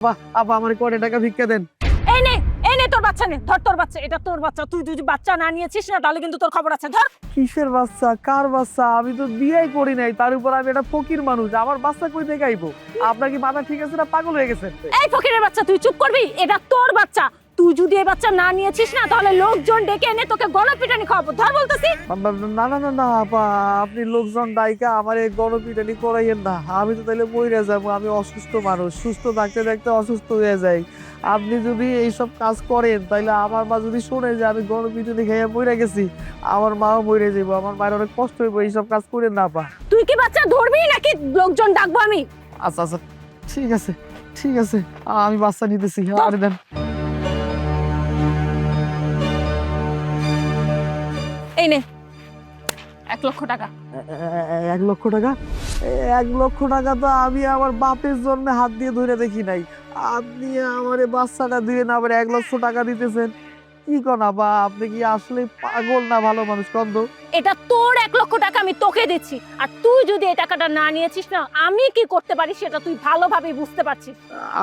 বাহ, আপা আমার কয়টা টাকা ভিক্ষা দেন। এই নে তোর বাচ্চা নে, ধর তোর বাচ্চা, এটা তোর বাচ্চা। তুই যদি বাচ্চা না নিয়েছিস না তাহলে কিন্তু তোর খবর আছে। ধর। কিসের বাচ্চা, কার বাচ্চা? আমি তো বিয়েই করি নাই, তার উপর আমি একটা ফকির মানুষ, আমার বাচ্চা কই থেকে আইবো? আপনার কি মাথা ঠিক আছে না পাগল হয়ে গেছেন? এই ফকিরের বাচ্চা, তুই চুপ করবি? এটা তোর বাচ্চা। তুই যদি এই বাচ্চা না নিয়েছিস না তাহলে লোকজন ডেকে এনে তোকে গণপিটানি খাওয়াবো। ধর বলতেছি। না না না না আপা, আপনি লোকজন ডাইকা আমার এই গণপিটানি করাইয়েন না। আমি তো তাহলে মইরা যাবো, আমি অসুস্থ মানুষ, সুস্থ থাকতে থাকতে অসুস্থ হয়ে যাই। আপনি যদি এইসব কাজ করেন তাহলে আমার মা যদি শোনে যে আমি গণপিটানি খাইয়া মইরা গেছি, আমার মাও মরে যাবো, আমার মায়ের অনেক কষ্ট হইব। এইসব কাজ করেন না আপা। তুই কি বাচ্চা ধরবি নাকি লোকজন ডাকবো আমি? আচ্ছা আচ্ছা, ঠিক আছে ঠিক আছে, আমি বাচ্চা নিতেছি। আরে দেন। এই নে 1,00,000 টাকা। 1,00,000 টাকা? 1,00,000 টাকা তো আমি আমার বাপের জন্য হাত দিয়ে ধরে দেখি নাই। আপনি আমার বাচ্চাটা দিয়ে না আবার 1,00,000 টাকা দিতেছেন? কি কন আপা, আপনি কি আসলে পাগল না ভালো মানুষ? কন তো। এটা তোর 1,00,000 টাকা আমি তোকে দিচ্ছি, আর তুই যদি এই টাকাটা না নিয়েছিস না আমি কি করতে পারি সেটা তুই ভালোভাবেই বুঝতে পারছিস।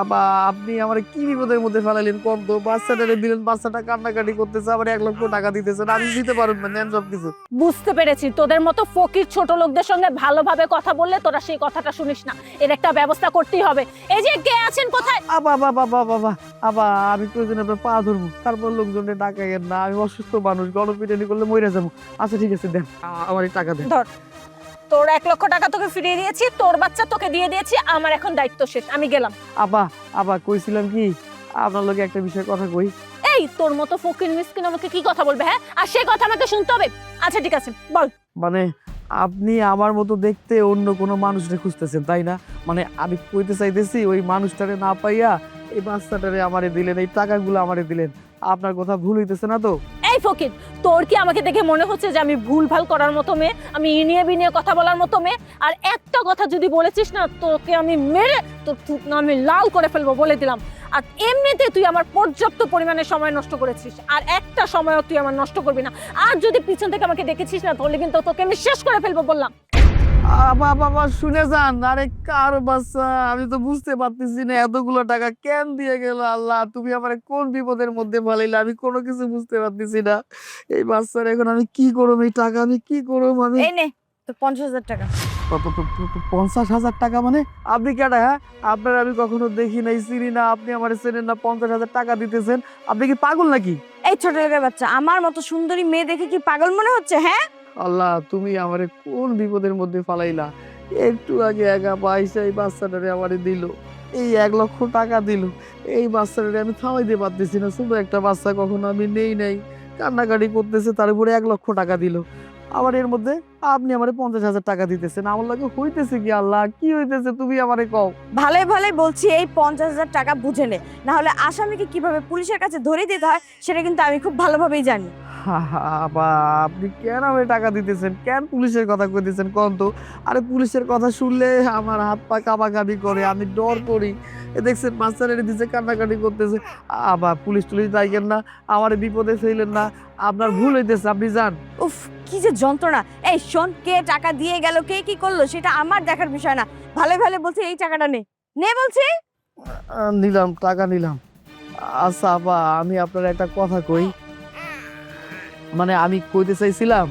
আপা আপনি আমার কি বিপদের মধ্যে ফেলাইলেন? কন তো। বাচ্চাটারে দিলেন, বাচ্চাটা কান্নাকাটি করতেছে, আবার 1,00,000 টাকা দিতেছেন। আমি দিতে পারুন না, নেন সব কিছু। বুঝতে পেরেছি, তোদের মতো ফকির ছোট লোকদের সঙ্গে ভালোভাবে কথা বললে তোরা সেই কথাটা শুনিস না। এর একটা ব্যবস্থা করতেই হবে। এই যে কে আছেন কোথায়? আপা বাবা বাবা আপা, আমি প্রয়োজনে আপনার পা ধরবো, তারপর লোকজনে ডাকাইয়েন না। আমি অসুস্থ মানুষ, গণপিটানি করলে মরে যাবো। আচ্ছা ঠিক আছে, দেন আমার এই টাকা দেন। ধর, তোর 1,00,000 টাকা তোকে ফিরিয়ে দিয়েছি, তোর বাচ্চা তোকে দিয়ে দিয়েছি। আমার এখন দায়িত্ব শেষ, আমি গেলাম। আপা আপা কইছিলাম কি, আপনার লগে একটা বিষয় কথা কই। এই তোর মতো ফকির মিসকিন আমাকে কি কথা বলবে? হ্যাঁ, আর সেই কথা আমাকে শুনতে হবে? আচ্ছা ঠিক আছে, বল। মানে আপনি আমার মতো দেখতে অন্য কোনো মানুষকে খুঁজতেছেন তাই না? মানে আমি কইতে চাইতেছি, ওই মানুষটারে না পাইয়া এই বাচ্চাটারে আমারে দিলেন, এই টাকাগুলো আমারে দিলেন। আপনার কথা ভুল হইতেছে না তো? এই ফকির, তোর কি আমাকে দেখে মনে হচ্ছে যে আমি ভুলভাল করার মতো মেয়ে, আমি ইনিয়ে বিনিয়ে কথা বলার মতো মেয়ে? আর একটা কথা যদি বলেছিস না তোকে আমি মেরে তোর থুতনা আমি লাল করে ফেলবো, বলে দিলাম। আর এমনিতে তুই আমার পর্যাপ্ত পরিমাণে সময় নষ্ট করেছিস, আর একটা সময়ও তুই আমার নষ্ট করবি না। আর যদি পিছন থেকে আমাকে দেখেছিস না তাহলে কিন্তু তোকে আমি শেষ করে ফেলবো বললাম। আপা বাবা শুনে যান। আরে কার বাচ্চা, আমি তো বুঝতে পারতেছি না এতগুলো টাকা কেন দিয়ে গেল। আল্লাহ, তুমি আমার কোন বিপদের মধ্যে ফেলাইলে, আমি কোনো কিছু বুঝতে পারতেছি না। এই বাচ্চার এখন আমি কি করব? এই টাকা আমি কি করব? আমি এই নে তোর 50,000 টাকা। 50,000 টাকা? মানে আপনি কেডা? হ্যাঁ, আপনার আমি কখনো দেখি নাই, চিনি না, আপনি আমার চেনেন না, 50,000 টাকা দিতেছেন? আপনি কি পাগল নাকি? এই ছোট লোকের বাচ্চা, আমার মতো সুন্দরী মেয়ে দেখে কি পাগল মনে হচ্ছে? হ্যাঁ, আল্লাহ, তুমি আমারে কোন বিপদের মধ্যে ফালাইলা? একটু আগে একা পয়সা এই বাচ্চাটারে আমারে দিল, এই 1,00,000 টাকা দিল। এই বাচ্চাটারে আমি থামাইতে পারতেছি না। শুধু একটা বাচ্চা, কখনো আমি নেই নাই, কান্নাকাটি করতেছে, তার উপরে 1,00,000 টাকা দিল। আবার এর মধ্যে আপনি আমারে 50,000 টাকা দিতেছেন। আমার লাগে হইতেছে কি? আল্লাহ, কি হইতেছে তুমি আমারে কও। ভালোই ভালোই বলছি, এই 50,000 টাকা বুঝে নে, না হলে আসামিকে কিভাবে পুলিশের কাছে ধরে দিতে হয় সেটা কিন্তু আমি খুব ভালোভাবেই জানি। আপা আপনি কেন আমারে টাকা দিতেছেন? কেন পুলিশের কথা কইতেছেন কোন তো? আরে পুলিশের কথা শুনলে আমার হাত পা কাঁপাকাঁপি করে, আমি ডর করি। এ দেখছেন বাচ্চারে দিছে, কান্নাকাটি করতেছে। আবার পুলিশ টুলিশ ডাইকেন না, আমারে বিপদে ফেলেন না। আপনার ভুল হইতেছে, আপনি যান। উফ, কি যে যন্ত্রণা! এই শোন, কে টাকা দিয়ে গেল, কে কি করলো সেটা আমার দেখার বিষয় না। ভালোই ভালো বলছি, এই টাকাটা নে, নে বলছি। নিলাম, টাকা নিলাম। আচ্ছা আপা, আমি আপনার একটা কথা কই। মানে আমি কইতে চাইছিলাম,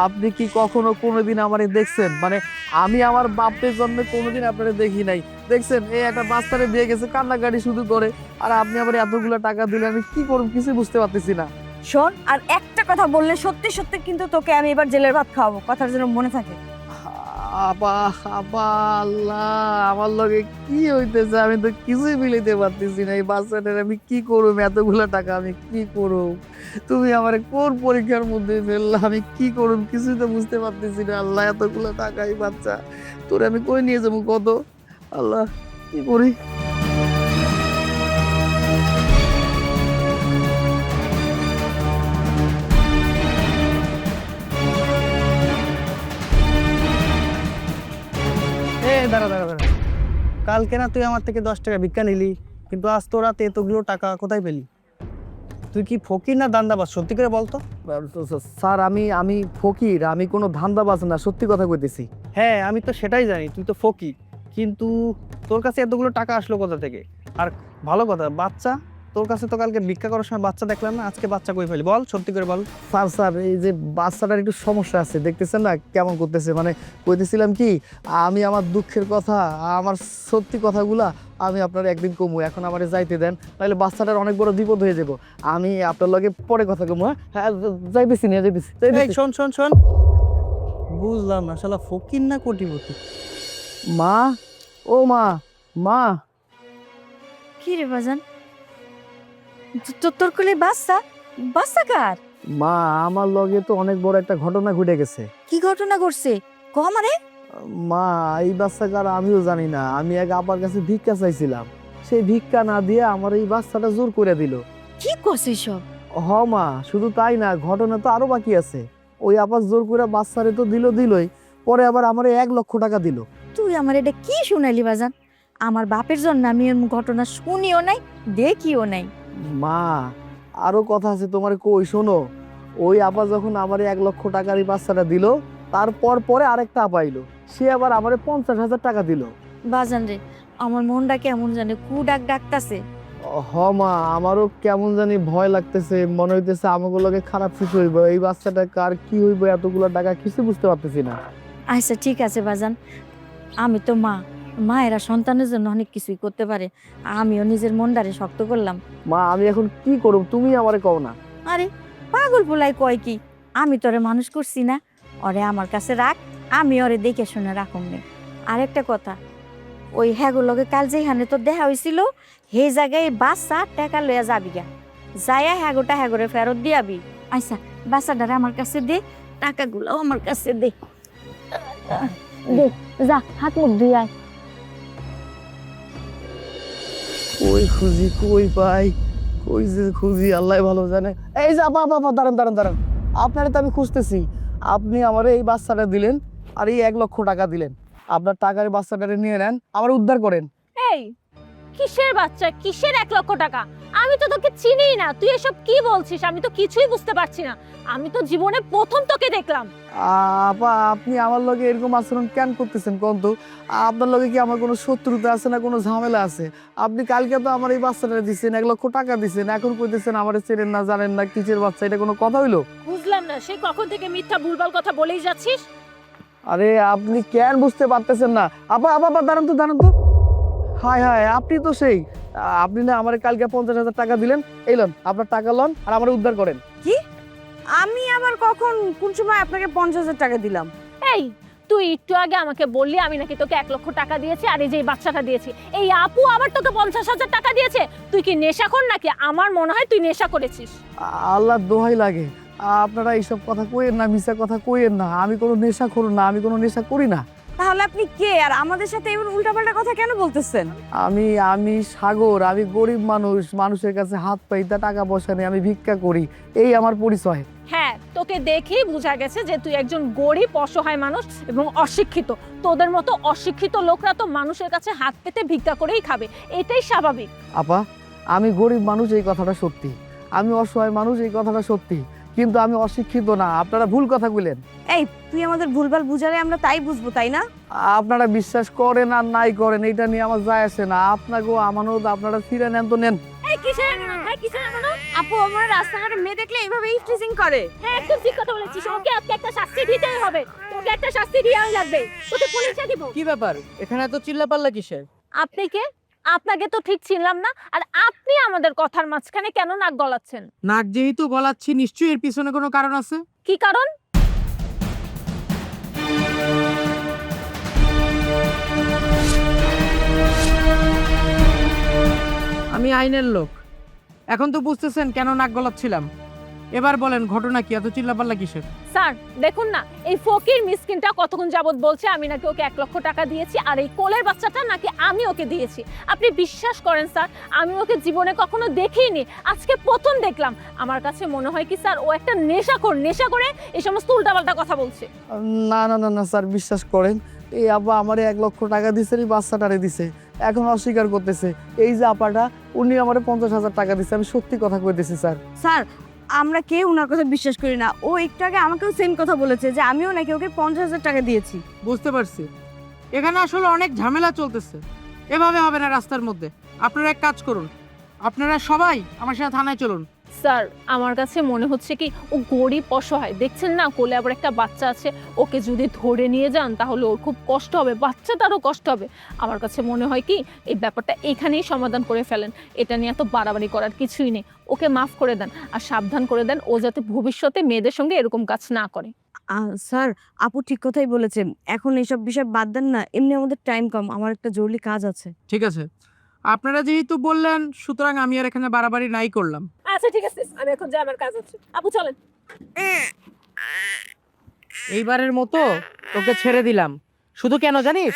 আপনি কি কখনো কোনোদিন আমারে দেখছেন? মানে আমি আমার বাপের জন্য কোনোদিন আপনারে দেখি নাই। দেখছেন, এই একটা বাচ্চারে দিয়ে গেছে, কান্নাকাটি শুধু করে, আর আপনি আবার এতগুলো টাকা দিলে আমি কি করব কিছু বুঝতে পারতেছি না। শোন, আর একটা কথা বললে সত্যি সত্যি কিন্তু তোকে আমি এবার জেলের ভাত খাওয়াবো, কথার যেন মনে থাকে। আপা আপা, আল্লাহ, আমার লগে কি হইতেছে? আমি তো কিছুই মিলাইতে পারতেছি না। এই বাচ্চাটার আমি কি করব? এতগুলো টাকা আমি কি করব? তুমি আমার কোন পরীক্ষার মধ্যে ফেললা? আমি কি করব কিছুই তো বুঝতে পারতেছি না। আল্লাহ, এতগুলো টাকা এই বাচ্চা তোরে আমি কই নিয়ে যাবো কত? আল্লাহ, কি করি? দাঁড়া দাঁড়া দাঁড়া, কালকে না তুই আমার থেকে 10 টাকা ভিক্ষা নিলি, কিন্তু আজ তোর রাতে এতগুলো টাকা কোথায় পেলি? তুই কি ফকির না দান্দাবাজ? সত্যি করে বলতো। স্যার, আমি ফকির, আমি কোনো ধান্দাবাজ না, সত্যি কথা কইতেছি। হ্যাঁ, আমি তো সেটাই জানি, তুই তো ফকির, কিন্তু তোর কাছে এতগুলো টাকা আসলো কোথা থেকে? আর ভালো কথা, বাচ্চা তোর কাছে তো কালকে ভিক্ষা করার সময় বাচ্চা দেখলাম না, আজকে বাচ্চা কই ফেলি বল, সত্যি করে বল। স্যার এই যে বাচ্চাটার একটু সমস্যা আছে, দেখতেছেন না কেমন করতেছে। মানে কইতেছিলাম কি, আমি আমার দুঃখের কথা, আমার সত্যি কথাগুলা আমি আপনার একদিন কমু, এখন আমার যাইতে দেন, তাহলে বাচ্চাটার অনেক বড় বিপদ হয়ে যাব। আমি আপনার লগে পরে কথা কমু। হ্যাঁ যাইতেছি নিয়ে যাইতেছি। এই শোন শোন শোন, বুঝলাম না শালা ফকির না কোটিপতি। মা, ও মা, মা। কি রে বাজান, তোর কোলে বাচ্চা? বাচ্চা কার? মা, আমার লগে তো অনেক বড় একটা ঘটনা ঘটে গেছে। কি ঘটনা ঘটছে ক আমারে? মা, এই বাচ্চাকার আমিও জানি না। আমি এক আপার কাছে ভিক্ষা চাইছিলাম, সেই ভিক্ষা না দিয়ে আমার এই বাচ্চাটা জোর করে দিল। কি করছিস সব? হ মা, শুধু তাই না, ঘটনা তো আরো বাকি আছে। ওই আপা জোর করে বাচ্চারে তো দিলই, পরে আবার আমার 1 লক্ষ টাকা দিল। তুই আমার এটা কি শুনাইলি বাজান? আমার বাপের জন্য আমি এরকম ঘটনা শুনিও নাই, দেখিও নাই। মা, আরো কথা আছে, তোমার কই শোনো। ওই আপা যখন আমার 1 লক্ষ টাকার এই বাচ্চাটা দিল, তারপর পরে আরেকটা আপা আইলো, সে আবার আমার 50,000 টাকা দিল। বাজান রে, আমার মনটা কেমন জানে কু ডাকতাছে। হ মা, আমারও কেমন জানি ভয় লাগতেছে, মনে হইতেছে আমাকে লগে খারাপ কিছু হইব। এই বাচ্চাটা কার কি হইব, এতগুলো টাকা কিছু বুঝতে পারতেছি না। আচ্ছা ঠিক আছে বাজান, আমি তো মা, মায়েরা সন্তানের জন্য অনেক কিছুই করতে পারে। আমিও নিজের মনটারে শক্ত করলাম। মা, আমি এখন কি করব, তুমি আমারে কও না। আরে পাগল পোলাই কয় কি, আমি তোরে মানুষ করছি না? ওরে আমার কাছে রাখ, আমি ওরে দেখে শুনে রাখুন নে। আরেকটা কথা, ওই হ্যাগুলোকে কাল যেখানে তোর দেখা হয়েছিল, সেই জায়গায় বাচ্চা টাকা লইয়া যাবি গা, যাইয়া হ্যাগোটা হ্যাগোরে ফেরত দিয়াবি। আচ্ছা বাচ্চাটারে আমার কাছে দে, টাকাগুলো আমার কাছে দে। দে, যা হাত মুখ ধুই আয়। কই খুঁজি, কই পাই, কই যে খুঁজি আল্লাহ ভালো জানে। এই যে আপা, দাঁড়ান। আপনারে তো আমি খুঁজতেছি। আপনি আমারে এই বাচ্চাটা দিলেন, আর এই 1 লক্ষ টাকা দিলেন। আপনার টাকার বাচ্চাটারে নিয়ে নেন, আমার উদ্ধার করেন। এই কিসের বাচ্চা, কিসের 1 লক্ষ টাকা? আমি তো তোকে চিনিই না, তুই এসব কি বলছিস? আমি তো কিছুই বুঝতে পারছি না। আমি তো জীবনে প্রথম তোকে দেখলাম। আপা, আপনি আমার লগে এরকম আচরণ কেন করতেছেন কোন তো? আপনার লগে কি আমার কোনো শত্রুতা আছে না কোনো ঝামেলা আছে? আপনি কালকে তো আমার এই বাচ্চাটা দিচ্ছেন, 1 লক্ষ টাকা দিচ্ছেন, এখন কইতেছেন আমার চেনেন না জানেন না, কিসের বাচ্চা, এটা কোনো কথা হইলো? বুঝলাম না, সেই কখন থেকে মিথ্যা ভুলভাল কথা বলেই যাচ্ছিস। আরে আপনি কেন বুঝতে পারতেছেন না? আপা, দাঁড়ান তো। হায়, আপনি তো সেই, আপনি না আমার কালকে 50,000 টাকা দিলেন। এই লন আপনার টাকা, লন আর আমার উদ্ধার করেন। কি? আমি আবার কখন কোন সময় আপনাকে 50,000 টাকা দিলাম? এই তুই একটু আগে আমাকে বললি আমি নাকি তোকে 1 লক্ষ টাকা দিয়েছি, আর এই যে এই বাচ্চাটা দিয়েছি, এই আপু আবার তোকে 50,000 টাকা দিয়েছে। তুই কি নেশাখোর নাকি? আমার মনে হয় তুই নেশা করেছিস। আল্লাহ দোহাই লাগে, আপনারা এইসব কথা কইেন না, মিছা কথা কইেন না। আমি কোনো নেশা করব না, আমি কোনো নেশা করি না। তাহলে আপনি কে, আর আমাদের সাথে এমন উল্টাপাল্টা কথা কেন বলতেছেন? আমি সাগর, আমি গরিব মানুষ, মানুষের কাছে হাত পাইতা টাকা পয়সা নেই, আমি ভিক্ষা করি, এই আমার পরিচয়। হ্যাঁ, তোকে দেখেই বোঝা গেছে যে তুই একজন গরিব অসহায় মানুষ এবং অশিক্ষিত। তোদের মতো অশিক্ষিত লোকরা তো মানুষের কাছে হাত পেতে ভিক্ষা করেই খাবে, এটাই স্বাভাবিক। আপা, আমি গরিব মানুষ এই কথাটা সত্যি, আমি অসহায় মানুষ এই কথাটা সত্যি, কিন্তু আমি অশিক্ষিত না। আপনারা ভুল কথা বললেন। এই তুই আমাদের ভুলভাল বুঝালে আমরা তাই বুঝবো, তাই না? আপনারা বিশ্বাস করেন আর নাই করেন, এটা নিয়ে আমার যায় আসে না। আপনাকেও আমানত আপনারা ফিরে নেন তো নেন। এই কিসের আমানত? হ্যাঁ কিসের আমানত? আপু আমার রাস্তাঘাটে মেয়ে দেখলে এইভাবে স্ট্রেচিং করে। হ্যাঁ একদম ঠিক কথা বলেছিস। ওকে আজকে একটা শাস্তি দিতেই হবে, তোকে একটা শাস্তি দিয়েই লাগবে। তোকে পুলিশে দিব। কি ব্যাপার, এখানে এত চিল্লাপাল্লা কিসের? আপনি কে? আপনাকে তো ঠিক চিনলাম না, আর আপনি আমাদের কথার মাঝখানে কেন নাক গলাচ্ছেন? নাক যেহেতু গলাচ্ছি, নিশ্চয়ই এর পিছনে কোনো কারণ আছে। কি কারণ? আমি আইনের লোক, এখন তো বুঝতেছেন কেন নাক গলাচ্ছিলাম। এবার বলেন ঘটনা কি, এত চিল্লাপাল্লা কিসের? স্যার দেখুন না, এই ফকির মিসকিনটা কতক্ষণ যাবত বলছে আমি নাকি ওকে 1 লক্ষ টাকা দিয়েছি, আর এই কোলের বাচ্চাটা নাকি আমি ওকে দিয়েছি। আপনি বিশ্বাস করেন স্যার, আমি ওকে জীবনে কখনো দেখিনি, আজকে প্রথম দেখলাম। আমার কাছে মনে হয় কি স্যার, ও একটা নেশাখোর, নেশা করে এই সমস্ত উল্টাপাল্টা কথা বলছে। না স্যার, বিশ্বাস করেন, এই আপা আমারে 1 লক্ষ টাকা দিছে, এই বাচ্চাটারে দিছে, এখন অস্বীকার করতেছে। এই যে আপাটা, উনি আমারে 50,000 টাকা দিছে, আমি সত্যি কথা কইতেছি স্যার। স্যার আমরা কেউ ওনার কথা বিশ্বাস করি না। ও একটু আগে আমাকেও সেম কথা বলেছে যে আমিও নাকি ওকে 50,000 টাকা দিয়েছি। বুঝতে পারছি, এখানে আসলে অনেক ঝামেলা চলতেছে। এভাবে হবে না রাস্তার মধ্যে। আপনারা এক কাজ করুন, আপনারা সবাই আমার সাথে থানায় চলুন। স্যার আমার কাছে মনে হচ্ছে কি ও গরিব অসহায়, দেখছেন না কোলে আবার একটা বাচ্চা আছে, ওকে যদি ধরে নিয়ে যান তাহলে ওর খুব কষ্ট হবে, বাচ্চাটারও কষ্ট হবে। আমার কাছে মনে হয় কি এই ব্যাপারটা এখানেই সমাধান করে ফেলেন, এটা নিয়ে এত বাড়াবাড়ি করার কিছুই নেই। ওকে মাফ করে দেন আর সাবধান করে দেন ও যাতে ভবিষ্যতে মেয়েদের সঙ্গে এরকম কাজ না করে। স্যার, আপু ঠিক কথাই বলেছে। এখন এইসব বিষয় বাদ দেন না, এমনি আমাদের টাইম কম, আমার একটা জরুরি কাজ আছে। ঠিক আছে, আপনারা যেহেতু বললেন সুতরাং আমি আর এখানে বাড়াবাড়ি নাই করলাম। আচ্ছা ঠিক আছে, আমি এখন যাই, আমার কাজ আছে। আপু চলেন। এইবারের মতো তোকে ছেড়ে দিলাম, শুধু কেন জানিস,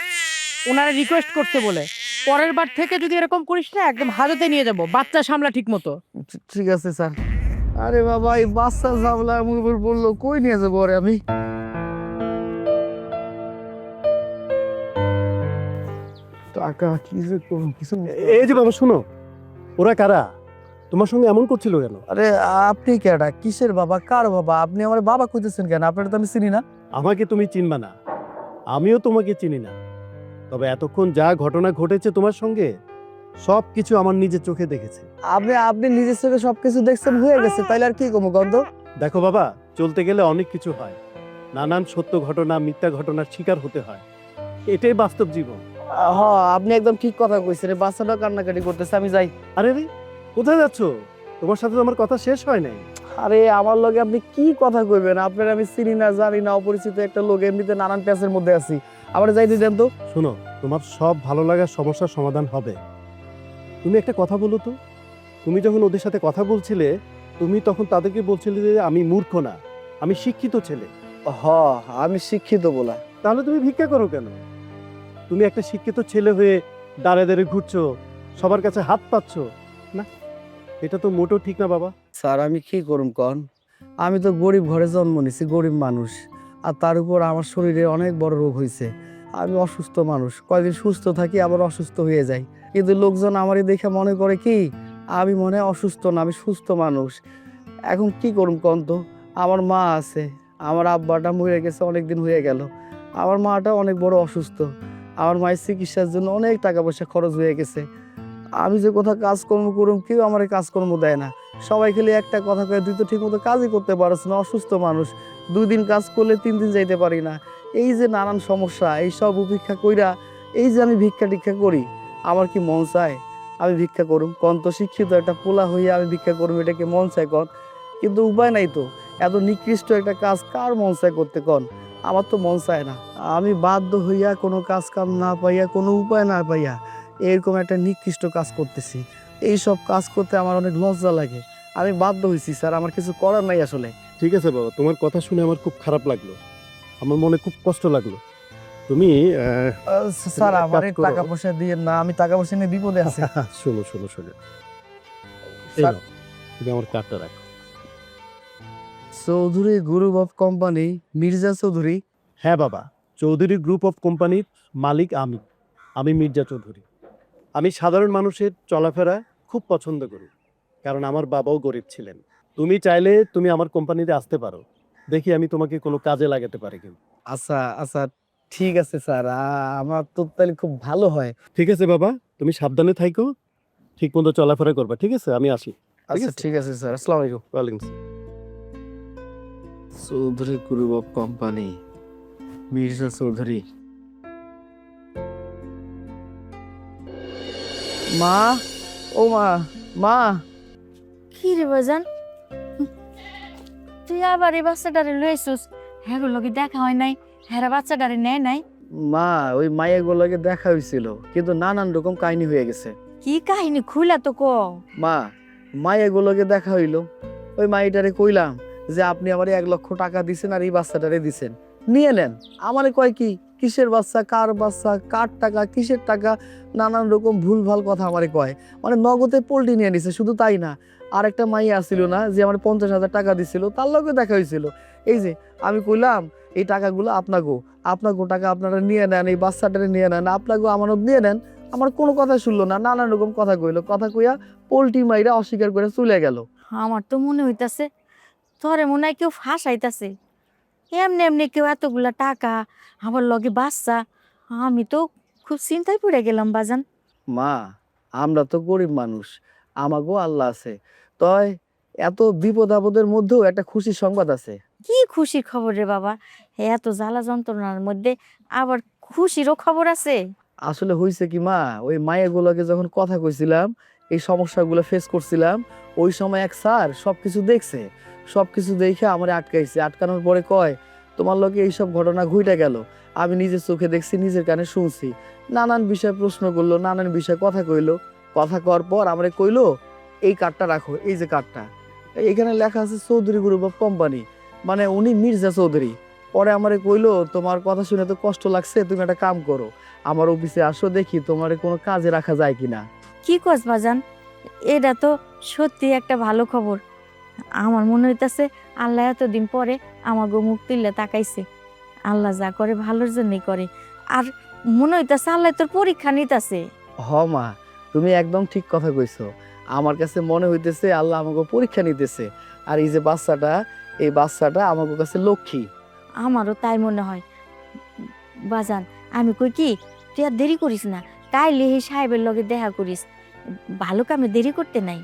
ওনারা রিকোয়েস্ট করতে বলে। পরের বার থেকে যদি এরকম করিস না একদম হাজতে নিয়ে যাব, বাচ্চা সামলা ঠিক মতো। ঠিক আছে স্যার। আরে বাবা, এই বাচ্চা ঝামেলা আমার উপর বললো, কই নিয়ে যাবো আরে আমি? টাকা কি যে করুন কিছু। এই যে বাবা শোনো, ওরা কারা? তোমার সঙ্গে এমন করছিল কেন? আরে আপনি কেডা, কিসের বাবা, কার বাবা? আপনি আমার বাবা কইতেছেন কেন? আপনারা তো আমি চিনি না। আমাকে তুমি চিনবা না, আমিও তোমাকে চিনি না। তবে এতক্ষণ যা ঘটনা ঘটেছে তোমার সঙ্গে, সব কিছু আমার নিজের চোখে দেখেছি। আপনি আপনি নিজের চোখে সবকিছু দেখছেন, হয়ে গেছে, তাইলে আর কি কমো গন্ধ? দেখো বাবা, চলতে গেলে অনেক কিছু হয়, নানান সত্য ঘটনা মিথ্যা ঘটনার শিকার হতে হয়, এটাই বাস্তব জীবন। আপনি একদম ঠিক কথা কইছেন। এই বাচ্চাটা কান্নাকাটি করতেছে, আমি যাই। আরে রে, কোথায় যাচ্ছ? তোমার সাথে তো আমার কথা শেষ হয় নাই। আরে আমার লগে আপনি কি কথা কইবেন? আপনার আমি চিনি না, জানি না, অপরিচিত একটা লোক, এমনিতে নানান প্যাচের মধ্যে আছি। আবার যাইতে দেন তো। শোনো, তোমার সব ভালো লাগার সমস্যার সমাধান হবে। তুমি একটা কথা বলো তো, তুমি যখন ওদের সাথে কথা বলছিলে, তুমি তখন তাদেরকে বলছিলে যে আমি মূর্খ না, আমি শিক্ষিত ছেলে। আমি শিক্ষিত বলা। তাহলে তুমি ভিক্ষা করো কেন? তুমি একটা শিক্ষিত ছেলে হয়ে দাঁড়ে দাঁড়ে ঘুরছো, সবার কাছে হাত পাচ্ছ না, এটা তো মোটেও ঠিক না বাবা। স্যার আমি কি করুম কন? আমি তো গরিব ঘরে জন্ম নিছি, গরিব মানুষ। আর তার উপর আমার শরীরে অনেক বড় রোগ হয়েছে। আমি অসুস্থ মানুষ, কয়েকদিন সুস্থ থাকি আবার অসুস্থ হয়ে যাই। কিন্তু লোকজন আমারই দেখে মনে করে কি আমি মনে হয় অসুস্থ না, আমি সুস্থ মানুষ। এখন কি করুম কন তো? আমার মা আছে, আমার আব্বাটা মরে গেছে, অনেক দিন হয়ে গেল। আমার মাটা অনেক বড় অসুস্থ। আমার মায়ের চিকিৎসার জন্য অনেক টাকা পয়সা খরচ হয়ে গেছে। আমি যে কোথাও কাজকর্ম করুম, কেউ আমার এই কাজকর্ম দেয় না। সবাই খেলে একটা কথা কয়, তুই তো ঠিক মতো কাজই করতে পারছ না, অসুস্থ মানুষ, 2 দিন কাজ করলে 3 দিন যাইতে পারি না। এই যে নানান সমস্যা, এই সব উপেক্ষা কইরা এই যে আমি ভিক্ষা টিক্ষা করি, আমার কি মন চায় আমি ভিক্ষা করুম? কন তো, শিক্ষিত একটা পোলা হইয়া আমি ভিক্ষা করুম, এটা কি মন চায় কন? কিন্তু উপায় নাই তো, এত নিকৃষ্ট একটা কাজ কার মন চায় করতে কন? আমার তো মন চায় না। আমি বাধ্য হইয়া কোনো কাজ কাম না পাইয়া, কোনো উপায় না পাইয়া এরকম একটা নিকৃষ্ট কাজ করতেছি। এই সব কাজ করতে আমার অনেক লজ্জা লাগে। আমি বাধ্য হয়েছি স্যার, আমার কিছু করার নাই আসলে। ঠিক আছে বাবা, তোমার কথা শুনে আমার খুব খারাপ লাগলো, আমার মনে খুব কষ্ট লাগলো। তুমি স্যার এক আমার কাজ করো। টাকা পয়সা দিয়ে না, আমি টাকা পয়সা নিয়ে বিপদে আছি। শোনো শোনো শোনো, এই স্যার। নাও, তুমি আমার কার্ডটা রাখো। Chowdhury group of company, Mirza Chowdhury. হ্যাঁ বাবা, চৌধুরী গ্রুপ অফ কোম্পানির মালিক আমি মির্জা চৌধুরী। আমি সাধারণ মানুষের চলাফেরা খুব পছন্দ করি, কারণ আমার বাবাও গরিব ছিলেন। তুমি চাইলে তুমি আমার কোম্পানিতে আসতে পারো, দেখি আমি তোমাকে কোনো কাজে লাগাতে পারি কিনা। আচ্ছা আচ্ছা, ঠিক আছে স্যার, আমার তো তাহলে খুব ভালো হয়। ঠিক আছে বাবা, তুমি সাবধানে থাইকো, ঠিক মতো চলাফেরা করবা, ঠিক আছে? আমি আসি। আচ্ছা ঠিক আছে স্যার, আসসালামু আলাইকুম। ওয়ালাইকুম আসসালাম। Chowdhury group of company, Mirza Chowdhury. মা, ও মা, মা। কি রে বাজান, তুই আবার এই বাচ্চাটারে লইছিস? হ্যাঁ লোকে দেখা হয় নাই, হ্যাঁ বাচ্চাটারে নেয় নাই? মা, ওই মায়েগুলোকে দেখা হয়েছিল, কিন্তু নানান রকম কাহিনী হয়ে গেছে। কি কাহিনী খুলা তো ক। মা, মায়েগুলোকে দেখা হইলো, ওই মাইটারে কইলাম যে আপনি আমার 1 লক্ষ টাকা দিছেন আর এই বাচ্চাটারে দিছেন, নিয়ে নেন। আমারে কয় কি কিসের বাচ্চা, কার বাচ্চা, কার টাকা, কিসের টাকা, নানান রকম ভুলভাল কথা আমারে কয়। মানে নগদে পোল্ট্রি নিয়ে নিছে। শুধু তাই না, আর একটা মাইয়া আসছিল না যে আমার 50,000 টাকা দিছিল, তার লগে দেখা হয়েছিল। এই যে আমি কইলাম এই টাকাগুলো আপনাগো টাকা আপনারা নিয়ে নেন, এই বাচ্চাটারে নিয়ে নেন, আপনাগো আমানত নিয়ে নেন। আমার কোনো কথা শুনলো না, নানান রকম কথা কইলো, কথা কইয়া পোল্ট্রি মাইরা অস্বীকার করে চলে গেল। আমার তো মনে হইতাছে তোরে মনে হয় কেউ ফাঁসাইতাছে। এমনি এমনি কেউ এতগুলা টাকা, আমার লগে বাচ্চা, আমি তো খুব চিন্তায় পড়ে গেলাম বাজান। মা, আমরা তো গরিব মানুষ, আমাকেও আল্লাহ আছে। তয় এত বিপদ আপদের মধ্যেও একটা খুশির সংবাদ আছে। কি খুশির খবর রে বাবা, এত জ্বালা যন্ত্রণার মধ্যে আবার খুশিরও খবর আছে? আসলে হয়েছে কি মা, ওই মায়েগুলোকে যখন কথা কইছিলাম, এই সমস্যাগুলো ফেস করছিলাম, ওই সময় এক স্যার সবকিছু দেখছে, সবকিছু দেখে আমার আটকাইছে। আটকানোর পরে কয়, তোমার লগে এইসব ঘটনা ঘুইটা গেল, আমি নিজের চোখে দেখছি, নিজের কানে শুনছি। নানান বিষয়ে প্রশ্ন করলো, নানান বিষয়ে কথা কইলো। কথা কর পর আমারে কইলো, এই কার্ডটা রাখো, এই যে কার্ডটা, এখানে লেখা আছে চৌধুরী গ্রুপ অফ কোম্পানি, মানে উনি মির্জা চৌধুরী। পরে আমারে কইলো, তোমার কথা শুনে তো কষ্ট লাগছে, তুমি একটা কাম করো, আমার অফিসে আসো, দেখি তোমার কোনো কাজে রাখা যায় কিনা। কি কস বাজান, এটা তো সত্যি একটা ভালো খবর। আমার মনে হইতাছে আল্লাহ এতদিন পরে আমাকে মুখ তুললে তাকাইছে। আল্লাহ যা করে ভালোর জন্যই করে। আর মনে হইতাছে আল্লাহ তোর পরীক্ষা নিতাছে। হ মা, তুমি একদম ঠিক কথা কইছো। আমার কাছে মনে হইতেছে আল্লাহ আমাকে পরীক্ষা নিতেছে। আর এই যে বাচ্চাটা, এই বাচ্চাটা আমার কাছে লক্ষ্মী। আমারও তাই মনে হয়। বাজান, আমি কই কি, তুই আর দেরি করিস না, কাইলে এই সাহেবের লগে দেখা করিস। ভালো কামে দেরি করতে নাই।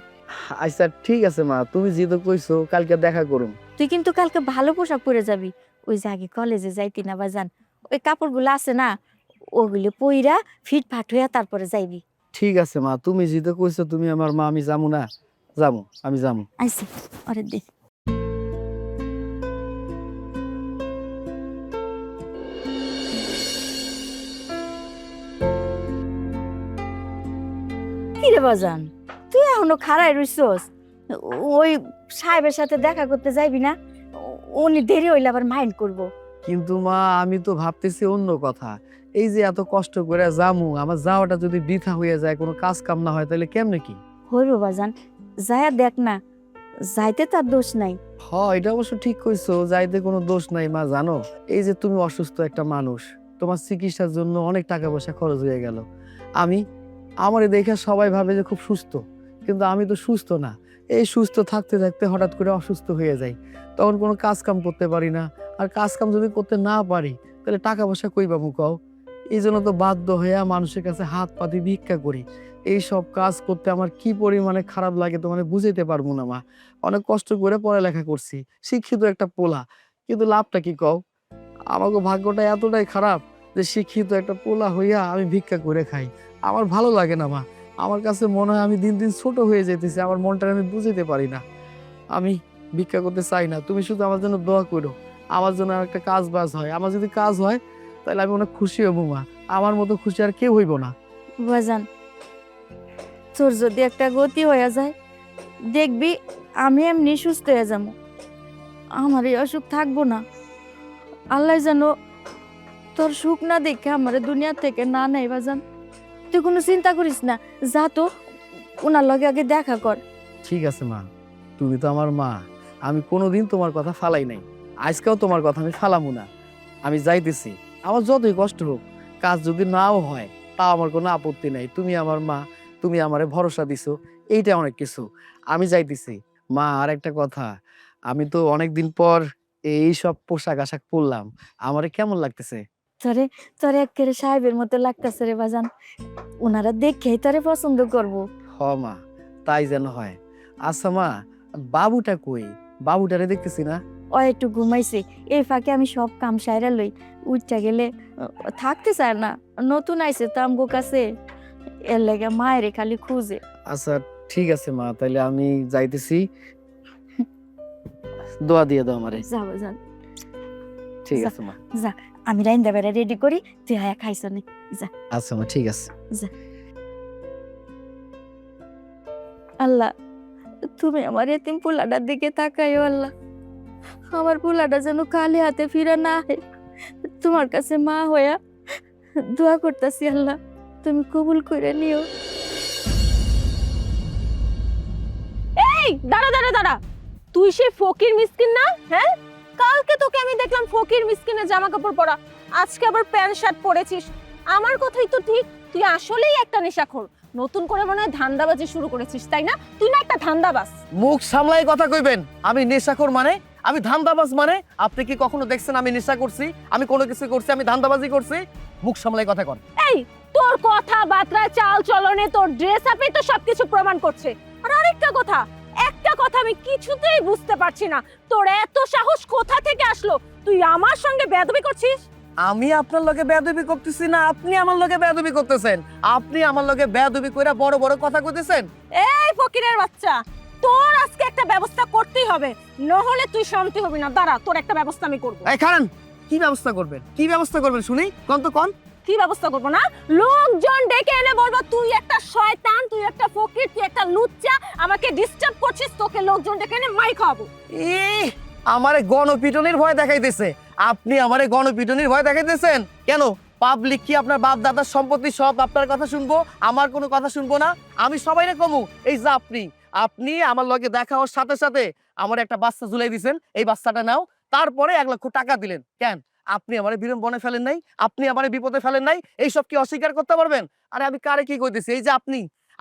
আচ্ছা ঠিক আছে মা, তুমি যেহেতু কইছো কালকে দেখা করুম। তুই কিন্তু কালকে ভালো পোশাক পরে যাবি। ওই যে আগে কলেজে যাইতি না বাজান, ওই কাপড়গুলো আছে না, ওগুলো পইরা ফিটফাট হইয়া তারপরে যাইবি। ঠিক আছে মা, তুমি যেহেতু কইছো তুমি আমার মা, আমি যামু না? যামু, আমি যামু। আইসি আরে দে। কিরে বাজান, তুই এখনো খাড়াই রইছস? ওই সাহেবের সাথে দেখা করতে যাইবি না? উনি দেরি হইলে আবার মাইন্ড করবো। কিন্তু মা, আমি তো ভাবতেছি অন্য কথা। এই যে এত কষ্ট করে যামু, আমার যাওয়াটা যদি বৃথা হয়ে যায়, কোনো কাজ কাম না হয়, তাহলে কেমনে কি? হইব বাজান, যায়া দেখ না, যাইতে তার দোষ নাই। হ, এটা অবশ্য ঠিক কইছো, যাইতে কোনো দোষ নাই মা। জানো, এই যে তুমি অসুস্থ একটা মানুষ, তোমার চিকিৎসার জন্য অনেক টাকা পয়সা খরচ হয়ে গেল। আমারে দেখে সবাই ভাবে যে খুব সুস্থ, কিন্তু আমি তো সুস্থ না। এই সুস্থ থাকতে থাকতে হঠাৎ করে অসুস্থ হয়ে যাই, তখন কোনো কাজ কাম করতে পারি না। আর কাজ কাম যদি করতে না পারি, তাহলে টাকা পয়সা কই পাবো কও? এই জন্য তো বাধ্য হয়ে মানুষের কাছে হাত পাতি ভিক্ষা করি। এই সব কাজ করতে আমার কি পরিমাণে খারাপ লাগে তোমার বুঝাইতে পারবো না মা। অনেক কষ্ট করে পড়ালেখা করছি, শিক্ষিত একটা পোলা, কিন্তু লাভটা কি কও? আমাকে ভাগ্যটা এতটাই খারাপ যে শিক্ষিত একটা পোলা হইয়া আমি ভিক্ষা করে খাই। আমার ভালো লাগে না মা। আমার কাছে মনে হয় আমি দিন দিন ছোট হয়ে যেতেছি, আমার মনটা আমি বুঝাইতে পারি না। আমি ভিক্ষা করতে চাই না, তুমি শুধু আমার জন্য দোয়া করো, আমার জন্য আর একটা কাজ বাজ হয়। আমার যদি কাজ হয়, তাহলে আমি অনেক খুশি হব মা। আমার মতো খুশি আর কেউ হইব না। বাজান, তোর যদি একটা গতি হয়ে যায়, দেখবি আমি এমনি সুস্থ হয়ে যাবো, আমার এই অসুখ থাকবো না। আল্লাহ যেন তোর সুখ না দেখে আমার দুনিয়া থেকে না নেই বাজান। তুই কোনো চিন্তা করিস না, যা তো ওনার লগে আগে দেখা কর। ঠিক আছে মা, তুমি তো আমার মা, আমি কোনোদিন তোমার কথা ফালাই নাই, আজকেও তোমার কথা আমি ফালামু না। আমি যাইতেছি, আমার যতই কষ্ট হোক, কাজ যদি নাও হয় তাও আমার কোনো আপত্তি নাই। তুমি আমার মা, তুমি আমারে ভরসা দিছো, এইটা অনেক কিছু। আমি যাইতেছি মা। আর একটা কথা, আমি তো অনেকদিন পর এই সব পোশাক আশাক পরলাম, আমারে কেমন লাগতেছে? তোরে তোরে একেবারে সাহেবের মতো লাগতেছে রে বাজান। ওনারা দেখেই তোরে পছন্দ করবো। হ মা, তাই যেন হয়। আচ্ছা মা, বাবুটা কই? বাবুটারে দেখতেছি না। ও একটু ঘুমাইছে, এই ফাঁকে আমি সব কাম সাইরা লই। উঠটা গেলে থাকতে চায় না, নতুন আইছে তো আমগো কাছে, এর লেগে মায়েরে খালি খুঁজে। আচ্ছা ঠিক আছে মা, তাইলে আমি যাইতেছি। দোয়া দিয়ে দাও আমারে। যা বাজান, ঠিক যা। আছে মা। যা, আমি রাইন্দা বেড়া রেডি করি, তুই হায়া খাইছ নি। আচ্ছা মা, ঠিক আছে। আল্লাহ, তুমি আমার এতিম পোলাটার দিকে তাকাইও আল্লাহ। আমার পোলাটা যেন খালি হাতে ফিরে না হয়। তোমার কাছে মা হইয়া দোয়া করতেছি আল্লাহ, তুমি কবুল করে নিও। এই দাঁড়া দাঁড়া দাঁড়া, তুই সে ফকির মিসকিন না? হ্যাঁ, কালকে তোকে আমি দেখলাম ফকির মিসকিনের জামা কাপড় পরা, আজকে আবার প্যান্ট শার্ট পরেছিস। আমার কথাই তো ঠিক, তুই আসলেই একটা নেশাখোর। নতুন করে মনে হয় ধান্দাবাজি শুরু করেছিস, তাই না? তুই না একটা ধান্দাবাজ। মুখ সামলাই কথা কইবেন। আমি নেশাখোর মানে? আমি ধান্দাবাজ মানে আপনি কি কখনো দেখছেন আমি নেশা করছি, আমি কোনো কিছু করছি, আমি ধান্দাবাজি করছি? মুখ সামলাই কথা কর। এই তোর কথাবার্তা, চাল চলনে, তোর ড্রেস আপে তো সবকিছু প্রমাণ করছে। আর আরেকটা কথা, একটা কথা আমি কিছুতেই বুঝতে পারছি না, তোর এত সাহস কোথা থেকে আসলো? তুই আমার সঙ্গে বেয়াদবি করছিস? আমি আপনার লগে বেয়াদবি করতেছি না, আপনি আমার লগে বেয়াদবি করতেছেন। আপনি আমার লগে বেয়াদবি কইরা বড় বড় কথা কইতেছেন। এই ফকিরের বাচ্চা, তোর আজকে একটা ব্যবস্থা করতেই হবে, নহলে তুই শান্তি হবি না। দাঁড়া, তোর একটা ব্যবস্থা আমি করব। এই খারান, কি ব্যবস্থা করবেন? কি ব্যবস্থা করবেন শুনি, কোন তো কোন। কি ব্যবস্থা করবো না? লোকজন ডেকে এনে বলবো তুই একটা শয়তান, তুই একটা ফকির, তুই একটা লুচ্চা, আমাকে ডিস্টার্ব করছিস, তোকে লোকজন ডেকে এনে মাই খাওয়াবো। আমারে গণপিটনের ভয় দেখাইতেছে। আপনি আমারে গণপিটনের ভয় দেখাইতেছেন কেন? পাবলিক কি আপনার বাপ দাদার সম্পত্তি সব আপনার কথা শুনবো, আমার কোনো কথা শুনবো না? আমি সবাইরে কমু। এই যে আপনি আমার লগে দেখা হওয়ার সাথে সাথে আমার একটা বাচ্চা ঝুলাই দিয়েছেন, এই বাচ্চাটা নাও, তারপরে 1 লক্ষ টাকা দিলেন। কেন? আপনি আমারে বিড়ম্বনে ফেলেন নাই, আপনি আমারে বিপদে ফেলেন নাই, এইসব কি অস্বীকার করতে পারবেন? আরে আমি কারে কি কইতেছি? এই যে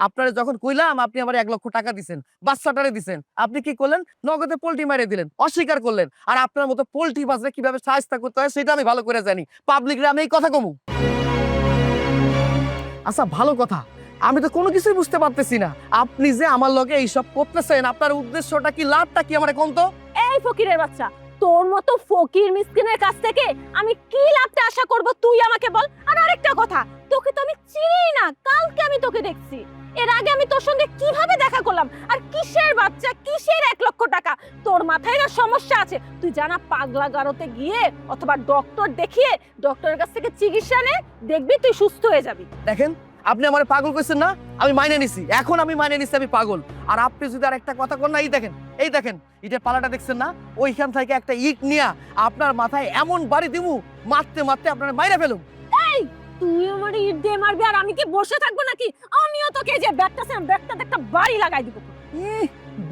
আপনারে যখন কইলাম আপনি আমার 1 লক্ষ টাকা দিছেন, বাচ্চাটারে দিছেন, আপনি কি করলেন? নগদে পোল্টি মারিয়ে দিলেন, অস্বীকার করলেন। আর আপনার মতো পোল্ট্রি বাজরে কিভাবে সাহায্য করতে হয় সেটা আমি ভালো করে জানি। পাবলিকরে আমি এই কথা কমু? আচ্ছা ভালো কথা, আমি তো কোনো কিছুই বুঝতে পারতেছি না। আপনি যে আমার লগে এইসব করতেছেন, আপনার উদ্দেশ্যটা কি, লাভটা কি আমারে কোন তো? এই ফকিরের বাচ্চা, তোর মতো ফকির মিসকিনের কাছ থেকে আমি কি লাভটা আশা করব, তুই আমাকে বল। আর আরেকটা কথা, তোকে তো আমি চিনি না, কালকে আমি তোকে দেখছি। এর আগে আমি তোর সঙ্গে কিভাবে দেখা করলাম? আর কিসের বাচ্চা, কিসের 1 লক্ষ টাকা? তোর মাথায় না সমস্যা আছে। তুই জানা পাগলা গারোতে গিয়ে অথবা ডক্টর দেখিয়ে ডক্টরের কাছ থেকে চিকিৎসা নে, দেখবি তুই সুস্থ হয়ে যাবি। দেখেন, আপনি আমারে পাগল কইছেন না, আমি মাইনে নিছি। এখন আমি মাইনে নিছি আমি পাগল। আর আপনি যদি আর একটা কথা কর না, এই দেখেন ইটের পালাটা দেখছেন না? ওইখান থেকে একটা ইট নিয়া আপনার মাথায় এমন বাড়ি দিমু, মারতে মারতে আপনারা মাইরা ফেলুম। তুই আমার ইট দিয়ে মারবি আর আমি কি বসে থাকবো নাকি? আমিও তোকে যে ব্যাগটা একটা বাড়ি লাগাই দিব।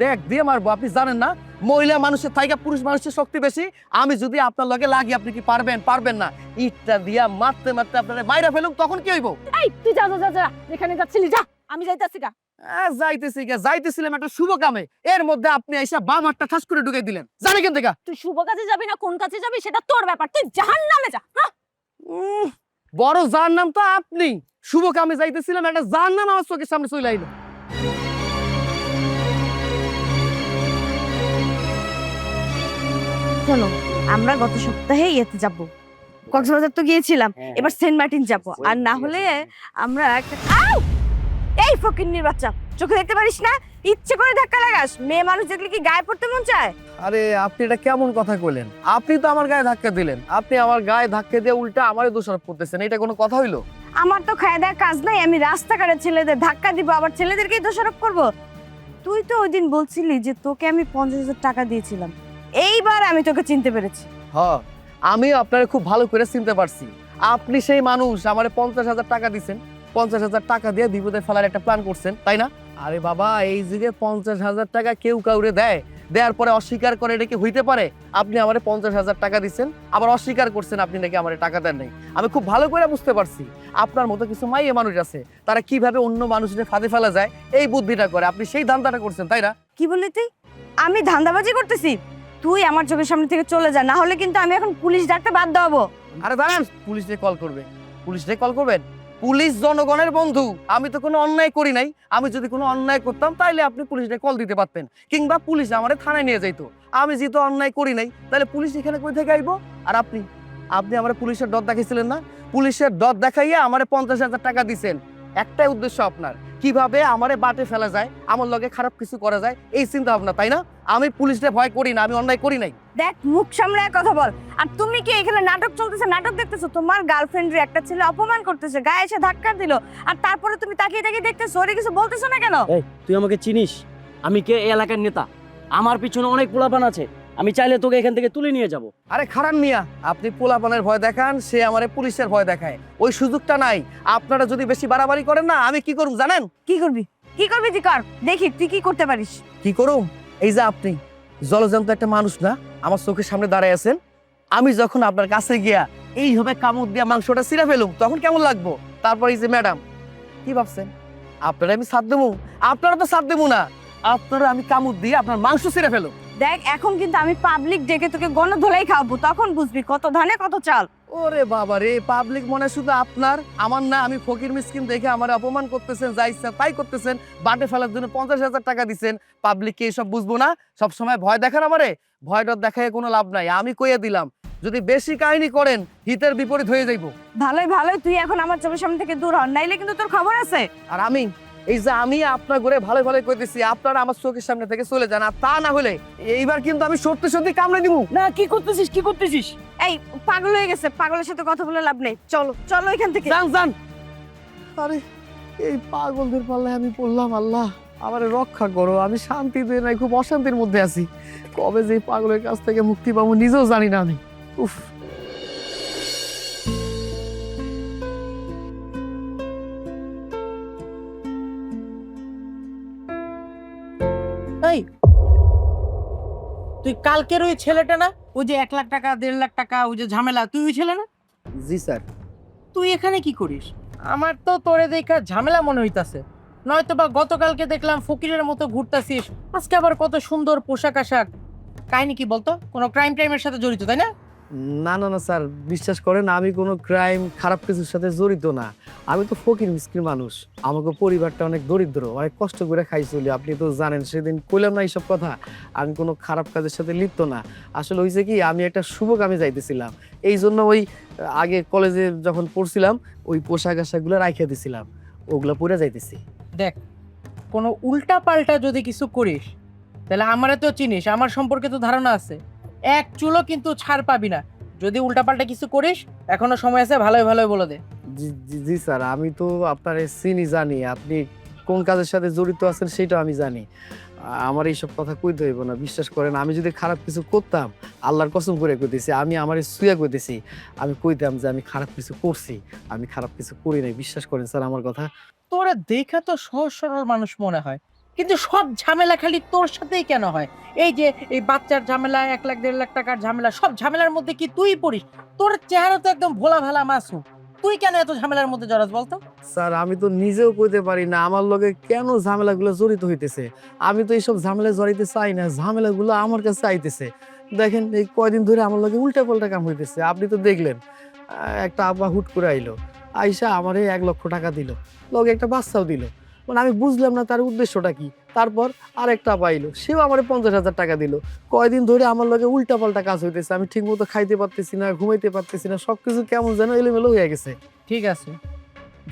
দেখ দিয়ে মারবো? আপনি জানেন না মহিলা মানুষের থেকে পুরুষ মানুষের শক্তি বেশি। আমি যদি আপনার লগে লাগি, আপনি কি পারবেন না? ইটটা দিয়া মারতে মারতে আপনারা মাইরা ফেলুম, তখন কি হইব? এই তুই যা যেখানে যাচ্ছিলি যা, আমি যাইতাছি গা। যাইতেছিলাম একটা শুভ কামে, এর মধ্যে আপনি এসে বাম হাতটা ঠাস করে ঢুকাই দিলেন। জানি কেন থেকে? তুই শুভ কাজে যাবি না কোন কাজে যাবি সেটা তোর ব্যাপার, তুই জাহান্নামে যা। বড় জাহান্নাম তো আপনি। শুভ কামে যাইতেছিলাম, একটা জাহান্নাম আমার চোখের সামনে চলে আইলো। চলো, আমরা গত সপ্তাহে ইয়েতে যাব, কক্সবাজার তো গিয়েছিলাম, এবার সেন্ট মার্টিন যাব। আর না হলে আমরা একটা এই ফকিন্নির বাচ্চা, চোখে দেখতে পারিস না? ইচ্ছে করে ধাক্কা লাগাস? মেয়ে মানুষ দেখলে কি গায়ে পড়তে মন চায়? আরে আপনি এটা কেমন কথা কইলেন? আপনি তো আমার গায়ে ধাক্কা দিলেন, আপনি আমার গায়ে ধাক্কা দিয়ে উল্টা আমারে দোষারোপ করতেছেন। এটা কোনো কথা হইলো? আমার তো খায় দেওয়ার কাজ নাই, আমি রাস্তাঘাটে ছেলেদের ধাক্কা দিব আবার ছেলেদেরকেই দোষারোপ করব? তুই তো ওই দিন বলছিলি যে তোকে আমি 50,000 টাকা দিয়েছিলাম, এইবার আমি তোকে চিনতে পেরেছি। হ্যাঁ, আমিও আপনারে খুব ভালো করে চিনতে পারছি। আপনি সেই মানুষ, আমারে 50,000 টাকা দিছেন, 50,000 টাকা দিয়ে বিপদে ফেলার একটা প্ল্যান করছেন, তাই না? আরে বাবা, এই যুগে 50,000 টাকা কেউ কাউরে দেওয়ার পরে অস্বীকার করে, এটা কি হইতে পারে? আপনি আমারে 50,000 টাকা দিচ্ছেন, আবার অস্বীকার করছেন আপনি নাকি আমারে টাকা দেন নাই। আমি খুব ভালো করে বুঝতে পারছি আপনার মতো কিছু মাইয়ে মানুষ আছে, তারা কিভাবে অন্য মানুষের ফাঁদে ফেলা যায় এই বুদ্ধিটা করে। আপনি সেই ধান্দাটা করছেন, তাই না? কি বললি তুই? আমি ধান্দাবাজি করতেছি? তুই আমার চোখের সামনে থেকে চলে যা, না হলে কিন্তু আমি এখন পুলিশ ডাকতে বাধ্য হব। আরে দাঁড়ান, পুলিশে কল করবেন? পুলিশ জনগণের বন্ধু। আমি তো কোনো অন্যায় করি নাই। আমি যদি কোনো অন্যায় করতাম তাহলে আপনি পুলিশে কল দিতে পারতেন, কিংবা পুলিশ আমারে থানায় নিয়ে যাইতো। আমি যেহেতু অন্যায় করি নাই, তাহলে পুলিশ এখানে কই থেকে আইবো? আর আপনি আমার পুলিশের ডর দেখাইছিলেন না? পুলিশের ডর দেখাইয়া আমারে 50,000 টাকা দিছেন, একটাই উদ্দেশ্য আপনার, কিভাবে আমারে বাটে ফেলা যায়, আমার লগে খারাপ কিছু করা যায়, এই চিন্তা ভাবনা, তাই না? আমি পুলিশে ভয় করি না, আমি অন্যায় করি নাই। দেখ, মুখ সামলায় কথা বল। আর তুমি কি এখানে নাটক চলতেছে, নাটক দেখতেছো? তোমার গার্লফ্রেন্ডের একটা ছেলে অপমান করতেছে, গায়ে এসে ধাক্কা দিল, আর তারপরে তুমি তাকিয়ে তাকিয়ে দেখতেছো, ওরে কিছু বলতেছো না কেন? এই, তুই আমাকে চিনিস? আমি কে এই এলাকার নেতা, আমার পিছনে অনেক পোলাপান আছে, আমি চাইলে তোকে এখান থেকে তুলে নিয়ে যাব। আরে খারাপ মিয়া, আপনি পোলাপানের ভয় দেখান, সে আমারে পুলিশের ভয় দেখায়, ওই সুযোগটা নাই। আপনারা যদি বেশি বাড়াবাড়ি করেন না, আমি কি করব জানেন? কি করবি তুই? কর, দেখি তুই কি করতে পারিস। কি করুম? এই যে আপনি জলজন্ত একটা মানুষ না, আমার চোখের সামনে দাঁড়ায় আছেন, আমি যখন আপনার কাছে গিয়া এইভাবে কামড় দিয়া মাংসটা ছিঁড়ে ফেলুম, তখন কেমন লাগবো? তারপর এই যে ম্যাডাম, কি ভাবছেন আপনারা আমি সাথ দেবো? আপনারা তো সাথ দেবো না, আপনারা আমি কামড় দিয়ে আপনার মাংস ছিঁড়ে ফেলুম। দেখ এখন কিন্তু আমি পাবলিক ডেকে তোকে গণধোলাই খাওয়াবো, তখন বুঝবি কত ধানে কত চাল। ওরে বাবা রে, পাবলিক মনে শুধু আপনার, আমার না? আমি ফকির মিসকিন দেখে আমার অপমান করতেছেন, যা ইচ্ছা তাই করতেছেন, বাটে ফেলার জন্য 50,000 টাকা দিচ্ছেন। পাবলিককে এসব বুঝবো না? সবসময় ভয় দেখান আমারে? ভয়টা দেখায় কোনো লাভ নাই। আমি কইয়া দিলাম, যদি বেশি কাহিনী করেন হিতের বিপরীত হয়ে যাইব। ভালোই ভালোই তুই এখন আমার চোখের সামনে থেকে দূর হন, নাইলে কিন্তু তোর খবর আছে। আর আমি এই যে আমি আপনার ঘরে ভালো ভালো কইতেছি, আপনারা আমার চোখের সামনে থেকে চলে যান। আর তা না হলে এইবার কিন্তু আমি সত্যি সত্যি কামড়ে দিব। না, কি করতেছিস কি করতেছিস? এই পাগল হয়ে গেছে, পাগলের সাথে কথা বলে লাভ নেই, চলো চলো এখান থেকে। যান যান। আরে এই পাগলদের পাল্লায় আমি পড়লাম। আল্লাহ আমারে রক্ষা করো, আমি শান্তিতে নাই, খুব অশান্তির মধ্যে আছি। কবে যে এই পাগলের কাছ থেকে মুক্তি পাবো নিজেও জানি না আমি। উফ। এই তুই কালকের ওই ছেলেটা না, ওই যে 1 লাখ টাকা 1.5 লাখ টাকা ওই যে ঝামেলা, তুই ওই ছেলে না? জি স্যার। তুই এখানে কি করিস? আমার তো তোরে দেখা ঝামেলা মনে হইতাছে। নয়তো বা গতকালকে দেখলাম ফকিরের মতো ঘুরতাছিস, আজকে আবার কত সুন্দর পোশাক আশাক। কাহিনী কি বলতো? কোনো ক্রাইমের সাথে জড়িত, তাই না? না না না স্যার, বিশ্বাস করেন আমি কোনো ক্রাইম খারাপ কিছুর সাথে জড়িত না। আমি তো ফকির মিসকিন মানুষ, আমাকে পরিবারটা অনেক দরিদ্র, অনেক কষ্ট করে খাই চলি। আপনি তো জানেন, সেদিন কইলাম না এইসব কথা। আমি কোনো খারাপ কাজের সাথে লিপ্ত না। আসলে হয়েছে কি, আমি একটা শুভ কামে যাইতেছিলাম, এই জন্য ওই আগে কলেজে যখন পড়ছিলাম ওই পোশাক আশাকগুলো রাইখা দিছিলাম, ওগুলো পরে যাইতেছি। দেখ, কোনো উল্টা পাল্টা যদি কিছু করিস তাহলে আমারে তো চিনিস, আমার সম্পর্কে তো ধারণা আছে। এক চুলো কিন্তু ছাড় পাবি না। যদি উল্টা পাল্টা কিছু করিস এখনো সময় আছে, ভালোই ভালোই বলে দে। জি জি জি স্যার, আমি তো আপনার চিনি, জানি আপনি কোন কাজের সাথে জড়িত আছেন সেটা আমি জানি। আমার এইসব কথা কইতে হইব না, বিশ্বাস করেন। আমি যদি খারাপ কিছু করতাম, আল্লাহর কসম করে কইতেছি, আমি আমার সুয়া কইতেছি, আমি কইতাম যে আমি খারাপ কিছু করছি। আমি খারাপ কিছু করি নাই, বিশ্বাস করেন স্যার আমার কথা। তোরা দেখা তো সহজ সরল মানুষ মনে হয়, কিন্তু সব ঝামেলা খালি তোর সাথেই কেন হয়? এই যে এই বাচ্চার ঝামেলা, 1 লাখ 1.5 লাখ টাকার ঝামেলা, সব ঝামেলার মধ্যে কি তুই পড়িস? তোর চেহারা তো একদম ভোলা ভালা মাসুম, তুই কেন এত ঝামেলার মধ্যে জড়াস বলতো? স্যার আমি তো নিজেও কইতে পারি না আমার লগে কেন ঝামেলাগুলো জড়িত হইতেছে। আমি তো এইসব ঝামেলায় জড়াইতে চাই না, ঝামেলাগুলো আমার কাছে আইতেছে। দেখেন এই কয়দিন ধরে আমার লগে উল্টা পাল্টা কাম হইতেছে। আপনি তো দেখলেন, একটা আপা হুট করে আইলো, আইসা আমারে 1 লক্ষ টাকা দিল, লগে একটা বাচ্চাও দিল। মানে আমি বুঝলাম না তার উদ্দেশ্যটা কি। তারপর আরেকটা পাইলো, সেও আমার 50,000 টাকা দিল। কয়দিন ধরে আমার লগে উল্টা পাল্টা কাজ হইতেছে, আমি ঠিক মতো খাইতে পারতেছি না, ঘুমাইতে পারতেছি না, সবকিছু কেমন যেন এলোমেলো হয়ে গেছে। ঠিক আছে,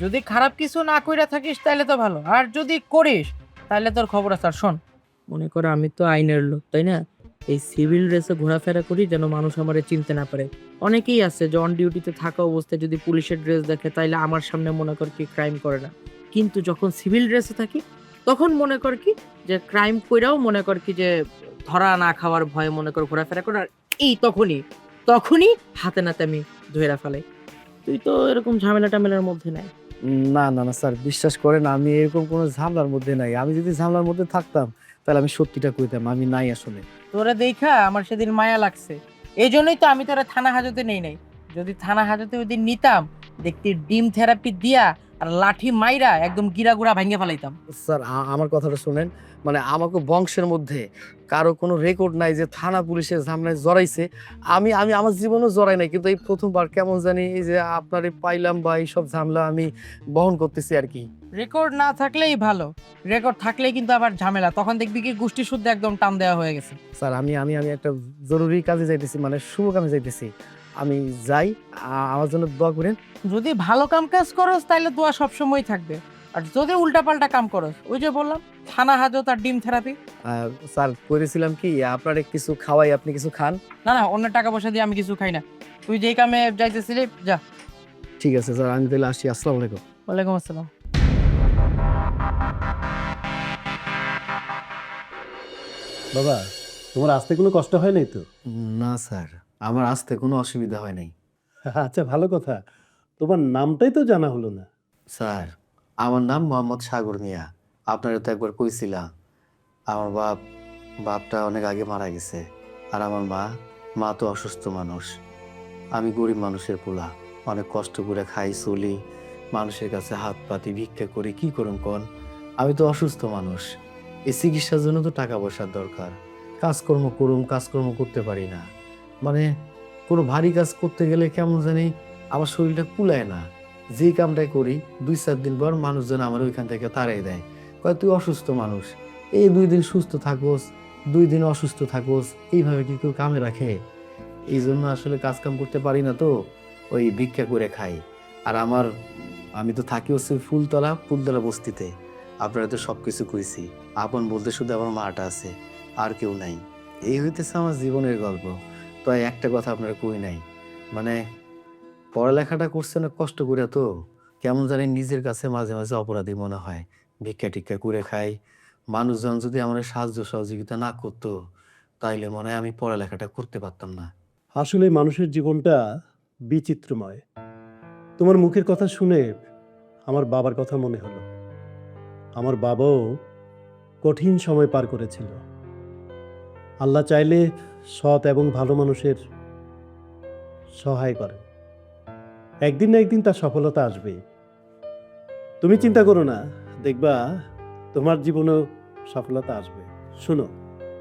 যদি খারাপ কিছু না কইরা থাকিস তাহলে তো ভালো, আর যদি করিস তাহলে তোর খবর আছে। আর শোন, মনে করো আমি তো আইনের লোক, তাই না? এই সিভিল ড্রেসে ঘোরাফেরা করি যেন মানুষ আমারে চিনতে না পারে। অনেকেই আছে যে অন ডিউটিতে থাকা অবস্থায় যদি পুলিশের ড্রেস দেখে তাইলে আমার সামনে মনে কর কি ক্রাইম করে না, কিন্তু যখন সিভিল ড্রেসে থাকি তখন মনে কর কি যে ক্রাইম কইরাও মনে কর কি যে ধরা না খাওয়ার ভয়ে মনে কর ঘোরাফেরা করে। আর এই তখনই হাতে নাতে আমি ধরে ফেলাই। তুই তো এরকম ঝামেলা টামেলার মধ্যে নাই। না না না স্যার, বিশ্বাস করেন আমি এরকম কোনো ঝামেলার মধ্যে নাই। আমি যদি ঝামেলার মধ্যে থাকতাম তাহলে আমি সত্যিটা কইতাম, আমি নাই আসলে। তোরা দেখা আমার সেদিন মায়া লাগছে, এই জন্যই তো আমি তোরা থানা হাজতে নেই নাই। যদি থানা হাজতে ওই দিন নিতাম, দেখতি ডিম থেরাপি দিয়া আর লাঠি মাইরা একদম গিরাগুড়া ভাঙে ফেলাইতাম। স্যার আমার কথাটা শুনেন, মানে আমাকে বংশের মধ্যে কারো কোনো রেকর্ড নাই যে থানা পুলিশের ঝামেলায় জড়াইছে। আমি আমি আমার জীবনেও জড়াই নাই, কিন্তু এই প্রথমবার কেমন জানি এই যে আপনারে পাইলাম বা এইসব ঝামেলা আমি বহন করতেছি আর কি। রেকর্ড না থাকলেই ভালো, রেকর্ড থাকলেই কিন্তু আবার ঝামেলা, তখন দেখবি কি গোষ্ঠী শুদ্ধ একদম টান দেওয়া হয়ে গেছে। স্যার আমি আমি আমি একটা জরুরি কাজে যাইতেছি, মানে শুভ কামে যাইতেছি, আমি যাই। আমার জন্য দোয়া করেন। যদি ভালো কাম কাজ করস তাহলে দোয়া সবসময় থাকবে, আর যদি উল্টাপাল্টা কাম করস, ওই যে বললাম থানা হাজত আর ডিম থেরাপি। স্যার করেছিলাম কি আপনারে কিছু খাওয়াই, আপনি কিছু খান। না না, অন্য টাকা পয়সা দিয়ে আমি কিছু খাই না। তুই যেই কামে যাইতেছিলি যা। ঠিক আছে স্যার, আমি তাহলে আসি। আসসালামু আলাইকুম। ওয়ালাইকুম আসসালাম। বাবা, তোমার আসতে কোনো কষ্ট হয় নাই তো? না স্যার, আমার আসতে কোনো অসুবিধা হয় নাই। আচ্ছা, ভালো কথা। তোমার নামটাই তো জানা হলো না। স্যার আমার নাম মোহাম্মদ সাগর মিয়া। আপনারা তো একবার কইছিলাম, আমার বাপটা অনেক আগে মারা গেছে, আর আমার মা তো অসুস্থ মানুষ। আমি গরিব মানুষের পোলা, অনেক কষ্ট করে খাই চলি, মানুষের কাছে হাত পাতি ভিক্ষা করি, কি করুন কন? আমি তো অসুস্থ মানুষ, এই চিকিৎসার জন্য তো টাকা পয়সার দরকার। কাজকর্ম করতে পারি না। মানে কোনো ভারী কাজ করতে গেলে কেমন জানি আমার শরীরটা কুলায় না। যেই কামটাই করি 2-4 দিন পর মানুষজন আমার ওইখান থেকে তাড়াই দেয়, কয় তুই অসুস্থ মানুষ, এই 2 দিন সুস্থ থাকোস, 2 দিন অসুস্থ থাকোস, এইভাবে কি কেউ কামে রাখে? এই জন্য আসলে কাজ কাম করতে পারি না, তো ওই ভিক্ষা করে খাই। আর আমি তো থাকি হচ্ছে ফুলতলা বস্তিতে। আপনারা তো সব কিছু কইছি, আপন বলতে শুধু আমার মাটা আছে, আর কেউ নাই। এই হইতেছে আমার জীবনের গল্প। তো একটা কথা আপনারা কই নাই, মানে পড়ালেখাটা করছে না কষ্ট করে, তো কেমন জানি নিজের কাছে মাঝে মাঝে অপরাধী মনে হয়। ভিক্ষা টিক্ষা করে খাই, মানুষজন যদি আমার সাহায্য সহযোগিতা না করতো তাইলে মনে হয় আমি পড়ালেখাটা করতে পারতাম না। আসলে মানুষের জীবনটা বিচিত্রময়। তোমার মুখের কথা শুনে আমার বাবার কথা মনে হলো। আমার বাবাও কঠিন সময় পার করেছিল। আল্লাহ চাইলে সৎ এবং ভালো মানুষের সহায় করেন। একদিন না একদিন তার সফলতা আসবে। তুমি চিন্তা করো না, দেখবা তোমার জীবনেও সফলতা আসবে। শোনো,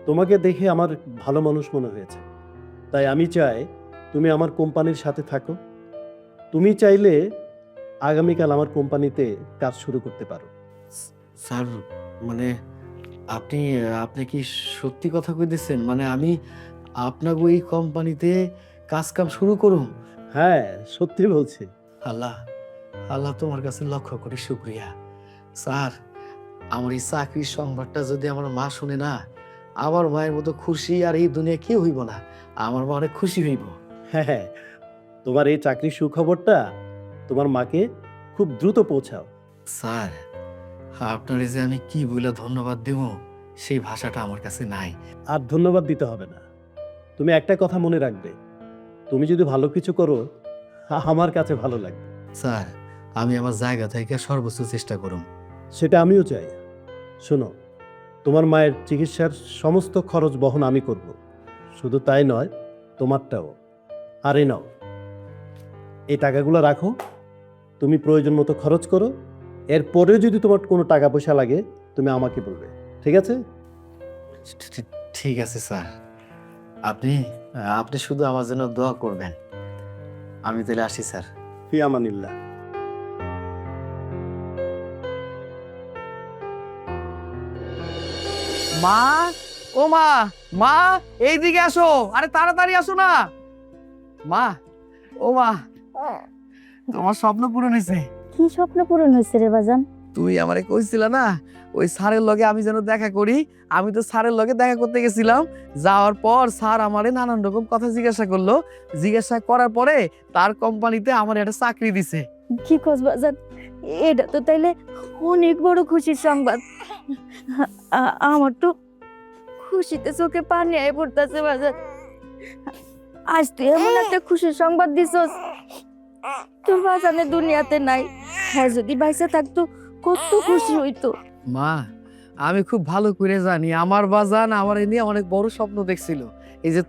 তোমাকে দেখে আমার ভালো মানুষ মনে হয়েছে, তাই আমি চাই তুমি আমার কোম্পানির সাথে থাকো। তুমি চাইলে আগামীকাল আমার কোম্পানিতে কাজ শুরু করতে পারো। স্যার, মানে আপনি কি সত্যি কথা কইতেছেন? মানে আমি আপনাকে ওই কোম্পানিতে কাজ কাম শুরু করুম? হ্যাঁ, সত্যি বলছি। আল্লাহ আল্লাহ তোমার কাছে লক্ষ কোটি শুকরিয়া। স্যার, আমার এই চাকরির সংবাদটা যদি আমার মা শুনে না, আমার মায়ের মতো খুশি আর এই দুনিয়া কেউ হইব না। আমার মা অনেক খুশি হইব। হ্যাঁ, তোমার এই চাকরির সুখবরটা তোমার মাকে খুব দ্রুত পৌঁছাও। স্যার, আপনারে যে আমি কি বলে ধন্যবাদ দেব সেই ভাষাটা আমার কাছে নাই। আর ধন্যবাদ দিতে হবে না। তুমি একটা কথা মনে রাখবে, তুমি যদি ভালো কিছু করো আমার কাছে ভালো লাগবে। স্যার, আমি আমার জায়গা থেকে সর্বোচ্চ চেষ্টা করুম। সেটা আমিও চাই। শোনো, তোমার মায়ের চিকিৎসার সমস্ত খরচ বহন আমি করব। শুধু তাই নয়, তোমারটাও। আর এই নাও, এই টাকাগুলো রাখো, তুমি প্রয়োজন মতো খরচ করো। এরপরেও যদি তোমার কোনো টাকা পয়সা লাগে তুমি আমাকে বলবে, ঠিক আছে? ঠিক আছে স্যার, আপনি শুধু আমার জন্য দোয়া করবেন। আমি তাহলে আসি স্যার। ফি আমানিল্লাহ। মা, ও মা, মা এইদিকে আসো, আরে তাড়াতাড়ি আসো না। মা, ও মা, তোমার স্বপ্ন পূরণ হয়েছে। কি স্বপ্ন পূরণ হয়েছে রে বাজান? তুই আমারে কইছিল না ওই স্যারের লগে আমি যেন দেখা করি। আমি তো স্যারের লগে দেখা করতে গেছিলাম। যাওয়ার পর স্যার আমারে নানান রকম কথা জিজ্ঞাসা করলো। জিজ্ঞাসা করার পরে তার কোম্পানিতে আমার একটা চাকরি দিছে। কি কস বাজান? এটা তো তাইলে অনেক বড় খুশির সংবাদ। আমার তো খুশিতে চোখে পানি আয় পড়তেছে বাজান। আজ তুই এমন একটা খুশির সংবাদ দিছস, তোর বাজানে দুনিয়াতে নাই। হ্যাঁ, যদি বাইসে থাকতো কত খুশি হইতো। মা, আমি খুব ভালো করে জানি আমার বাজান আমার এ নিয়ে অনেক বড় স্বপ্ন দেখছিল। এই যে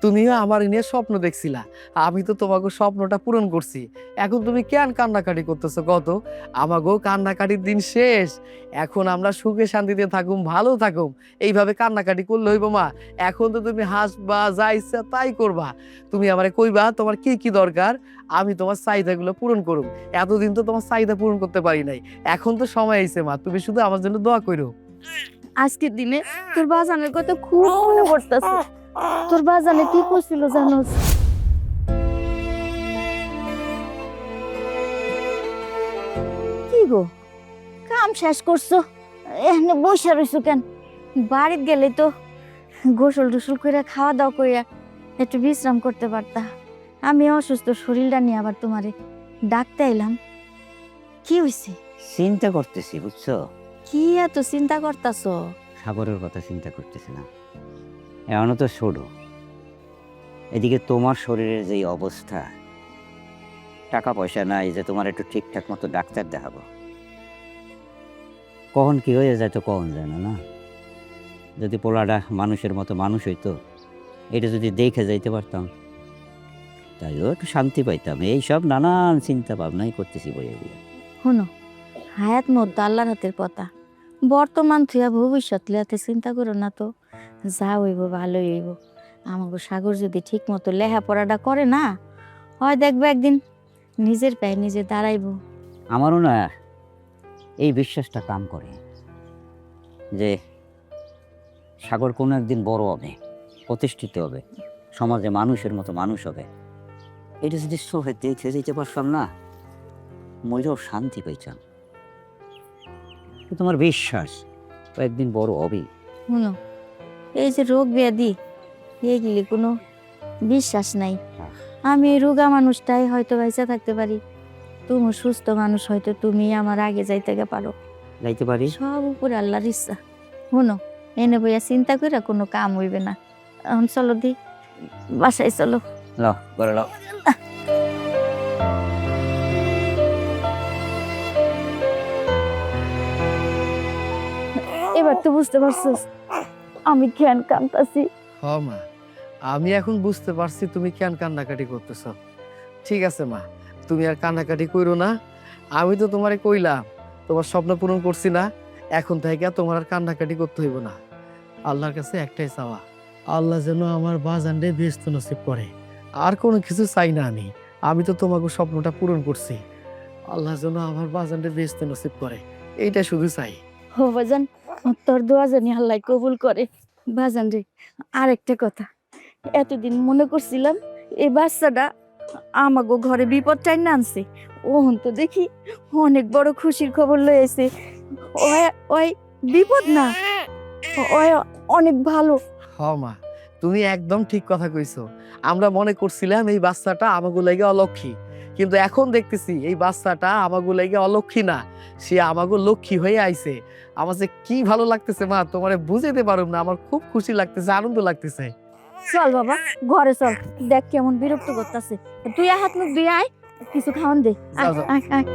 তুমিও আমার এ নিয়ে স্বপ্ন দেখছিলা। আমি তো তোমাকে স্বপ্নটা পূরণ করছি। এখন তুমি কেন কান্নাকাটি করতেছো? কত আমাকেও কান্নাকাটির দিন শেষ। এখন আমরা সুখে শান্তিতে থাকুম, ভালো থাকুম। এইভাবে কান্নাকাটি করলে হইব মা? এখন তো তুমি হাসবা, যা ইচ্ছা তাই করবা। তুমি আমারে কইবা তোমার কি কি দরকার, আমি তোমার চাহিদাগুলো পূরণ করুম। এতদিন তো তোমার চাহিদা পূরণ করতে পারি নাই, এখন তো সময় আইছে মা, তুমি শুধু আমার জন্য দোয়া করো। আজকের দিনে তোর বাজানের কথা খুব মনে পড়তেছে। তোর বাজানে কি করছিল জানোস? কি গো, কাম শেষ করছো, এখানে বসে রইছো কেন? বাড়িতে গেলে তো গোসল টোসল করে খাওয়া দাওয়া করিয়া একটু বিশ্রাম করতে পারতা। আমি অসুস্থ শরীরটা নিয়ে আবার তোমারে ডাকতে এলাম। কি হয়েছে? চিন্তা করতেছি, বুঝছো? কি এত চিন্তা করতাছো? সাগরের কথা চিন্তা করতেছি না, এমনও তো ছোট। এদিকে তোমার শরীরের যে অবস্থা, টাকা পয়সা নাই যে তোমার একটু ঠিকঠাক মতো ডাক্তার দেখাবো। কখন কি হয়ে যায় তো কখন যায় না। যদি পোলাটা মানুষের মতো মানুষ হইতো, এটা যদি দেখে যাইতে পারতাম তাইও একটু শান্তি পাইতাম। এইসব নানান চিন্তা ভাবনাই করতেছি বইয়ে বইয়ে। শোনো, হায়াত মত আল্লাহর হাতের কথা। বর্তমান থুয়া ভবিষ্যৎ লিয়াতে চিন্তা করো না তো, যা হইব ভালোই হইব। আমাকে সাগর যদি ঠিক মতো লেখাপড়াটা করে না, হয় দেখবে একদিন নিজের পায়ে নিজে দাঁড়াইব। আমারও না এই বিশ্বাসটা কাম করে যে সাগর কোনো একদিন বড় হবে, প্রতিষ্ঠিত হবে, সমাজে মানুষের মতো মানুষ হবে। এটা যদি সহে দেখে যেতে পারতাম না, মইরাও শান্তি পাইতাম। তোমার বিশ্বাস ও একদিন বড় হবে। শুনো, এই যে রোগ ব্যাধি এইগুলি কোনো বিশ্বাস নাই। আমি এই রোগা মানুষটাই হয়তো বেঁচে থাকতে পারি, তুমি সুস্থ মানুষ হয়তো তুমি আমার আগে যাইতে পারো। যাইতে পারি। সব উপরে আল্লাহর ইচ্ছা। শুনো, এনে বইয়া চিন্তা করে কোনো কাম হইবে না। এখন চলো দি, বাসায় চলো। লাও করে লাও। এবার তো বুঝতে পারছিস আমি কেন কাঁদতাছি। হ মা, আমি এখন বুঝতে পারছি তুমি কেন কান্নাকাটি করতেছ। ঠিক আছে মা, তুমি আর কান্নাকাটি করো না। আমি তো তোমারে কইলাম তোমার স্বপ্ন পূরণ করছি না, এখন থেকে আর তোমার আর কান্নাকাটি করতে হইব না। আল্লাহর কাছে একটাই চাওয়া, আল্লাহ যেন আমার বাজানরে ব্যস্ত নসিব করে। আর কোনো কিছু চাই না আমি। আমি তো তোমাকে স্বপ্নটা পূরণ করছি, আল্লাহ যেন আমার বাজানরে ব্যস্ত নসিব করে, এইটা শুধু চাই। ও বাজান, তোর দোয়া জানি আল্লাহ কবুল করে। বাজান রে, আরেকটা কথা, এতদিন মনে করছিলাম এই বাচ্চাটা আমাগো ঘরে বিপদ টাইনা আনছে, ওহন তো দেখি অনেক বড় খুশির খবর লয়েছে। ওই ওই বিপদ না, ওই অনেক ভালো। হ মা, তুমি একদম ঠিক কথা কইছো। আমরা মনে করছিলাম এই বাচ্চাটা আমাগো লাগে অলক্ষী, কিন্তু এখন দেখতেছি এই বাচ্চাটা আমাগো লাগে অলক্ষী না, সে আমাগো লক্ষ্মী হয়ে আইছে। আমার যে কি ভালো লাগতেছে মা, তোমারে বুঝাইতে পারুম না। আমার খুব খুশি লাগতেছে, আনন্দ লাগতেছে। চল বাবা ঘরে চল, দেখ কেমন বিরক্ত করতেছে। তুই হাত মুখ ধুয়ে আয়, কিছু খাওয়ান দে। আয়, যাও, যাও। আয়, আয়।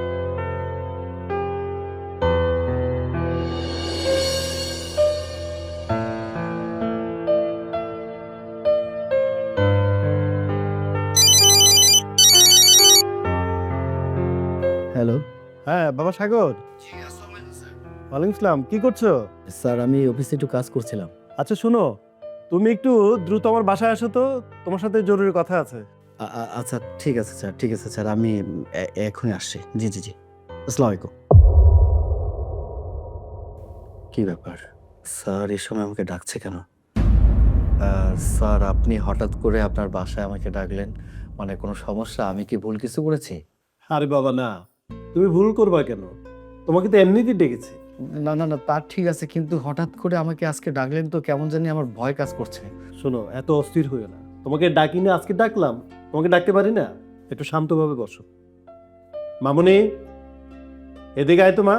হ্যালো হ্যাঁ বাবা সাগর, ওয়ালাইকুম আসসালাম। কি করছো? স্যার, আমি অফিসে একটু কাজ করছিলাম। আচ্ছা শোনো, তুমি একটু দ্রুত আমার বাসায় আসো তো, তোমার সাথে জরুরি কথা আছে। আচ্ছা ঠিক আছে স্যার, ঠিক আছে স্যার, আমি এখনই আসছি। জি জি জি, আসসালামু আলাইকুম। কি ব্যাপার স্যার, এই সময় আমাকে ডাকছে কেন? স্যার, আপনি হঠাৎ করে আপনার বাসায় আমাকে ডাকলেন, মানে কোনো সমস্যা? আমি কি ভুল কিছু করেছি? আরে বাবা না, তুমি ভুল করবা কেন? তোমাকে তো এমনিতেই ডেকেছি। না না না, তার ঠিক আছে, কিন্তু হঠাৎ করে আমাকে আজকে ডাকলেন তো কেমন জানি আমার ভয় কাজ করছে। শোনো, এত অস্থির হইও না। তোমাকে ডাকি না, আজকে ডাকলাম, তোমাকে ডাকতে পারি না? একটু শান্তভাবে বসো। মামুনি, এদিকে আয় তো মা।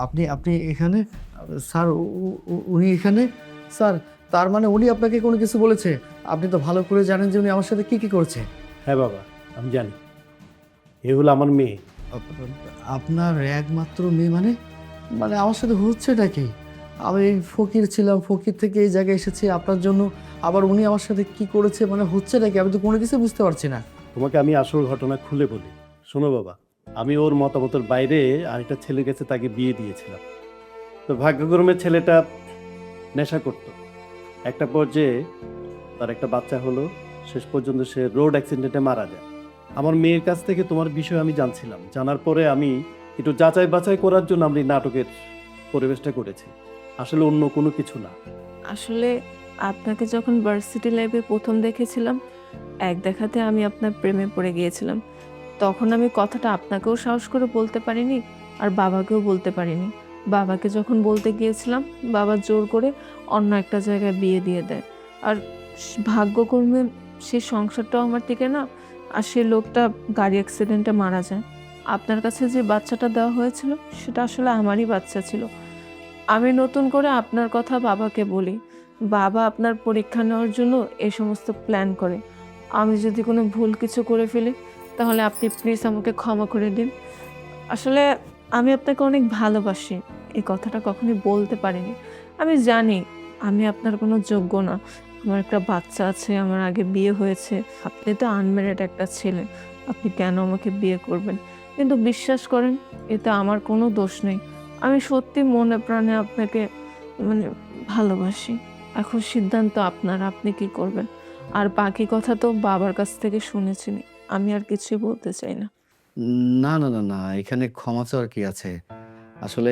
আপনি আপনি এখানে? স্যার, উনি এখানে? স্যার, তার মানে উনি আপনাকে কোনো কিছু বলেছে? আপনি তো ভালো করে জানেন যে উনি আমার সাথে কি কি করেছে। হ্যাঁ বাবা, আমি জানি। এগুলো আমার মেয়ে। আপনার একমাত্র মেয়ে? মানে মানে আমার সাথে হচ্ছেটা কি? আমি ফকির ছিলাম, ফকির থেকে এই জায়গায় এসেছি আপনার জন্য, আবার উনি আমার সাথে কি করেছে, মানে হচ্ছেটা কি? আমি তো কোনো কিছু বুঝতে পারছি না। তোমাকে আমি আসল ঘটনা খুলে বলি। শোনো বাবা, আমি ওর মতামতের বাইরে আরেকটা ছেলে গেছে, তাকে বিয়ে দিয়েছিলাম। তো ভাগ্যক্রমে ছেলেটা নেশা করত। একটা পর্যায়ে তার একটা বাচ্চা হলো, শেষ পর্যন্ত সে রোড অ্যাক্সিডেন্টে মারা যায়। আমার মেয়ের কাছ থেকে তোমার বিষয় আমি জানছিলাম, জানার পরে আমি একটু যাচাই বাছাই করার জন্য আমি নাটকের পরিবেশটা করেছি, আসলে অন্য কোনো কিছু না। আসলে আপনাকে যখন ভার্সিটি লাইফে প্রথম দেখেছিলাম, এক দেখাতে আমি আপনার প্রেমে পড়ে গিয়েছিলাম। তখন আমি কথাটা আপনাকেও সাহস করে বলতে পারিনি, আর বাবাকেও বলতে পারিনি। বাবাকে যখন বলতে গিয়েছিলাম, বাবা জোর করে অন্য একটা জায়গায় বিয়ে দিয়ে দেয়। আর ভাগ্যক্রমে সে সংসারটাও আমার টিকে না, আর সে লোকটা গাড়ি অ্যাক্সিডেন্টে মারা যায়। আপনার কাছে যে বাচ্চাটা দেওয়া হয়েছিল সেটা আসলে আমারই বাচ্চা ছিল। আমি নতুন করে আপনার কথা বাবাকে বলি, বাবা আপনার পরীক্ষা নেওয়ার জন্য এই সমস্ত প্ল্যান করে। আমি যদি কোনো ভুল কিছু করে ফেলি তাহলে আপনি প্লিজ আমাকে ক্ষমা করে দিন। আসলে আমি আপনাকে অনেক ভালোবাসি, এই কথাটা কখনোই বলতে পারিনি। আমি জানি আমি আপনার কোনো যোগ্য না, আমার একটা বাচ্চা আছে, আমার আগে বিয়ে হয়েছে। আপনি তো আনম্যারিড একটা ছেলে, আপনি কেন আমাকে বিয়ে করবেন? কিন্তু বিশ্বাস করেন, এতে আমার কোনো দোষ নেই। আমি সত্যি মনে প্রাণে আপনাকে মানে ভালোবাসি। এখন সিদ্ধান্ত আপনার, আপনি কি করবেন। আর বাকি কথা তো বাবার কাছ থেকে শুনেছিনি, আমি আর কিছুই বলতে চাই না। না না না না, এখানে ক্ষমা চাওয়ার কি আছে? আসলে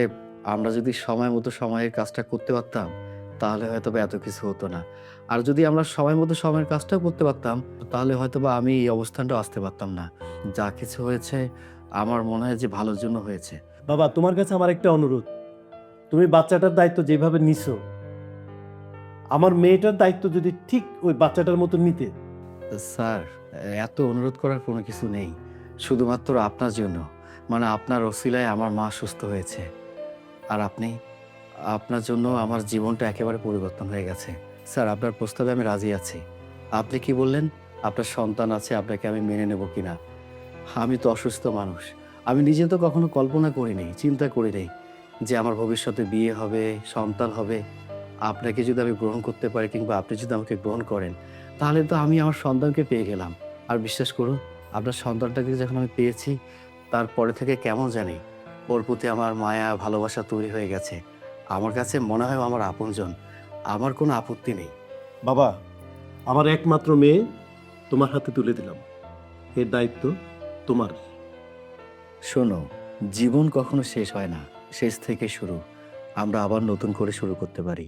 আমরা যদি সময় মতো সময়ের কাজটা করতে পারতাম তাহলে হয়তো বা এত কিছু হতো না। আর যদি আমরা সময় মতো সময়ের কাজটাও করতে পারতাম তাহলে হয়তো বা আমি এই অবস্থানটাও আসতে পারতাম না। যা কিছু হয়েছে আমার মনে হয় যে ভালোর জন্য হয়েছে। বাবা, তোমার কাছে আমার একটা অনুরোধ, তুমি বাচ্চাটার দায়িত্ব যেভাবে নিছো, আমার মেয়েটার দায়িত্ব যদি ঠিক ওই বাচ্চাটার মতো নিতে। স্যার, এত অনুরোধ করার কোনো কিছু নেই, শুধুমাত্র আপনার জন্য। মানে আপনার ওসিলায় আমার মা সুস্থ হয়েছে, আর আপনার জন্য আমার জীবনটা একেবারে পরিবর্তন হয়ে গেছে। স্যার, আপনার প্রস্তাবে আমি রাজি আছি। আপনি কি বললেন আপনার সন্তান আছে, আপনাকে আমি মেনে নেব কিনা? আমি তো অসুস্থ মানুষ, আমি নিজে তো কখনো কল্পনা করিনি, চিন্তা করিনি যে আমার ভবিষ্যতে বিয়ে হবে, সন্তান হবে। আপনাকে যদি আমি গ্রহণ করতে পারি কিংবা আপনি যদি আমাকে গ্রহণ করেন তাহলে তো আমি আমার সন্তানকে পেয়ে গেলাম। আর বিশ্বাস করুন, আপনার সন্তানটাকে যখন আমি পেয়েছি তারপরে থেকে কেমন জানি ওর প্রতি আমার মায়া ভালোবাসা তৈরি হয়ে গেছে। আমার কাছে মনে হয় ও আমার আপনজন। আমার কোনো আপত্তি নেই। বাবা, আমার একমাত্র মেয়ে তোমার হাতে তুলে দিলাম, এর দায়িত্ব তোমার। শোনো, জীবন কখনো শেষ হয় না, শেষ থেকে শুরু। আমরা আবার নতুন করে শুরু করতে পারি।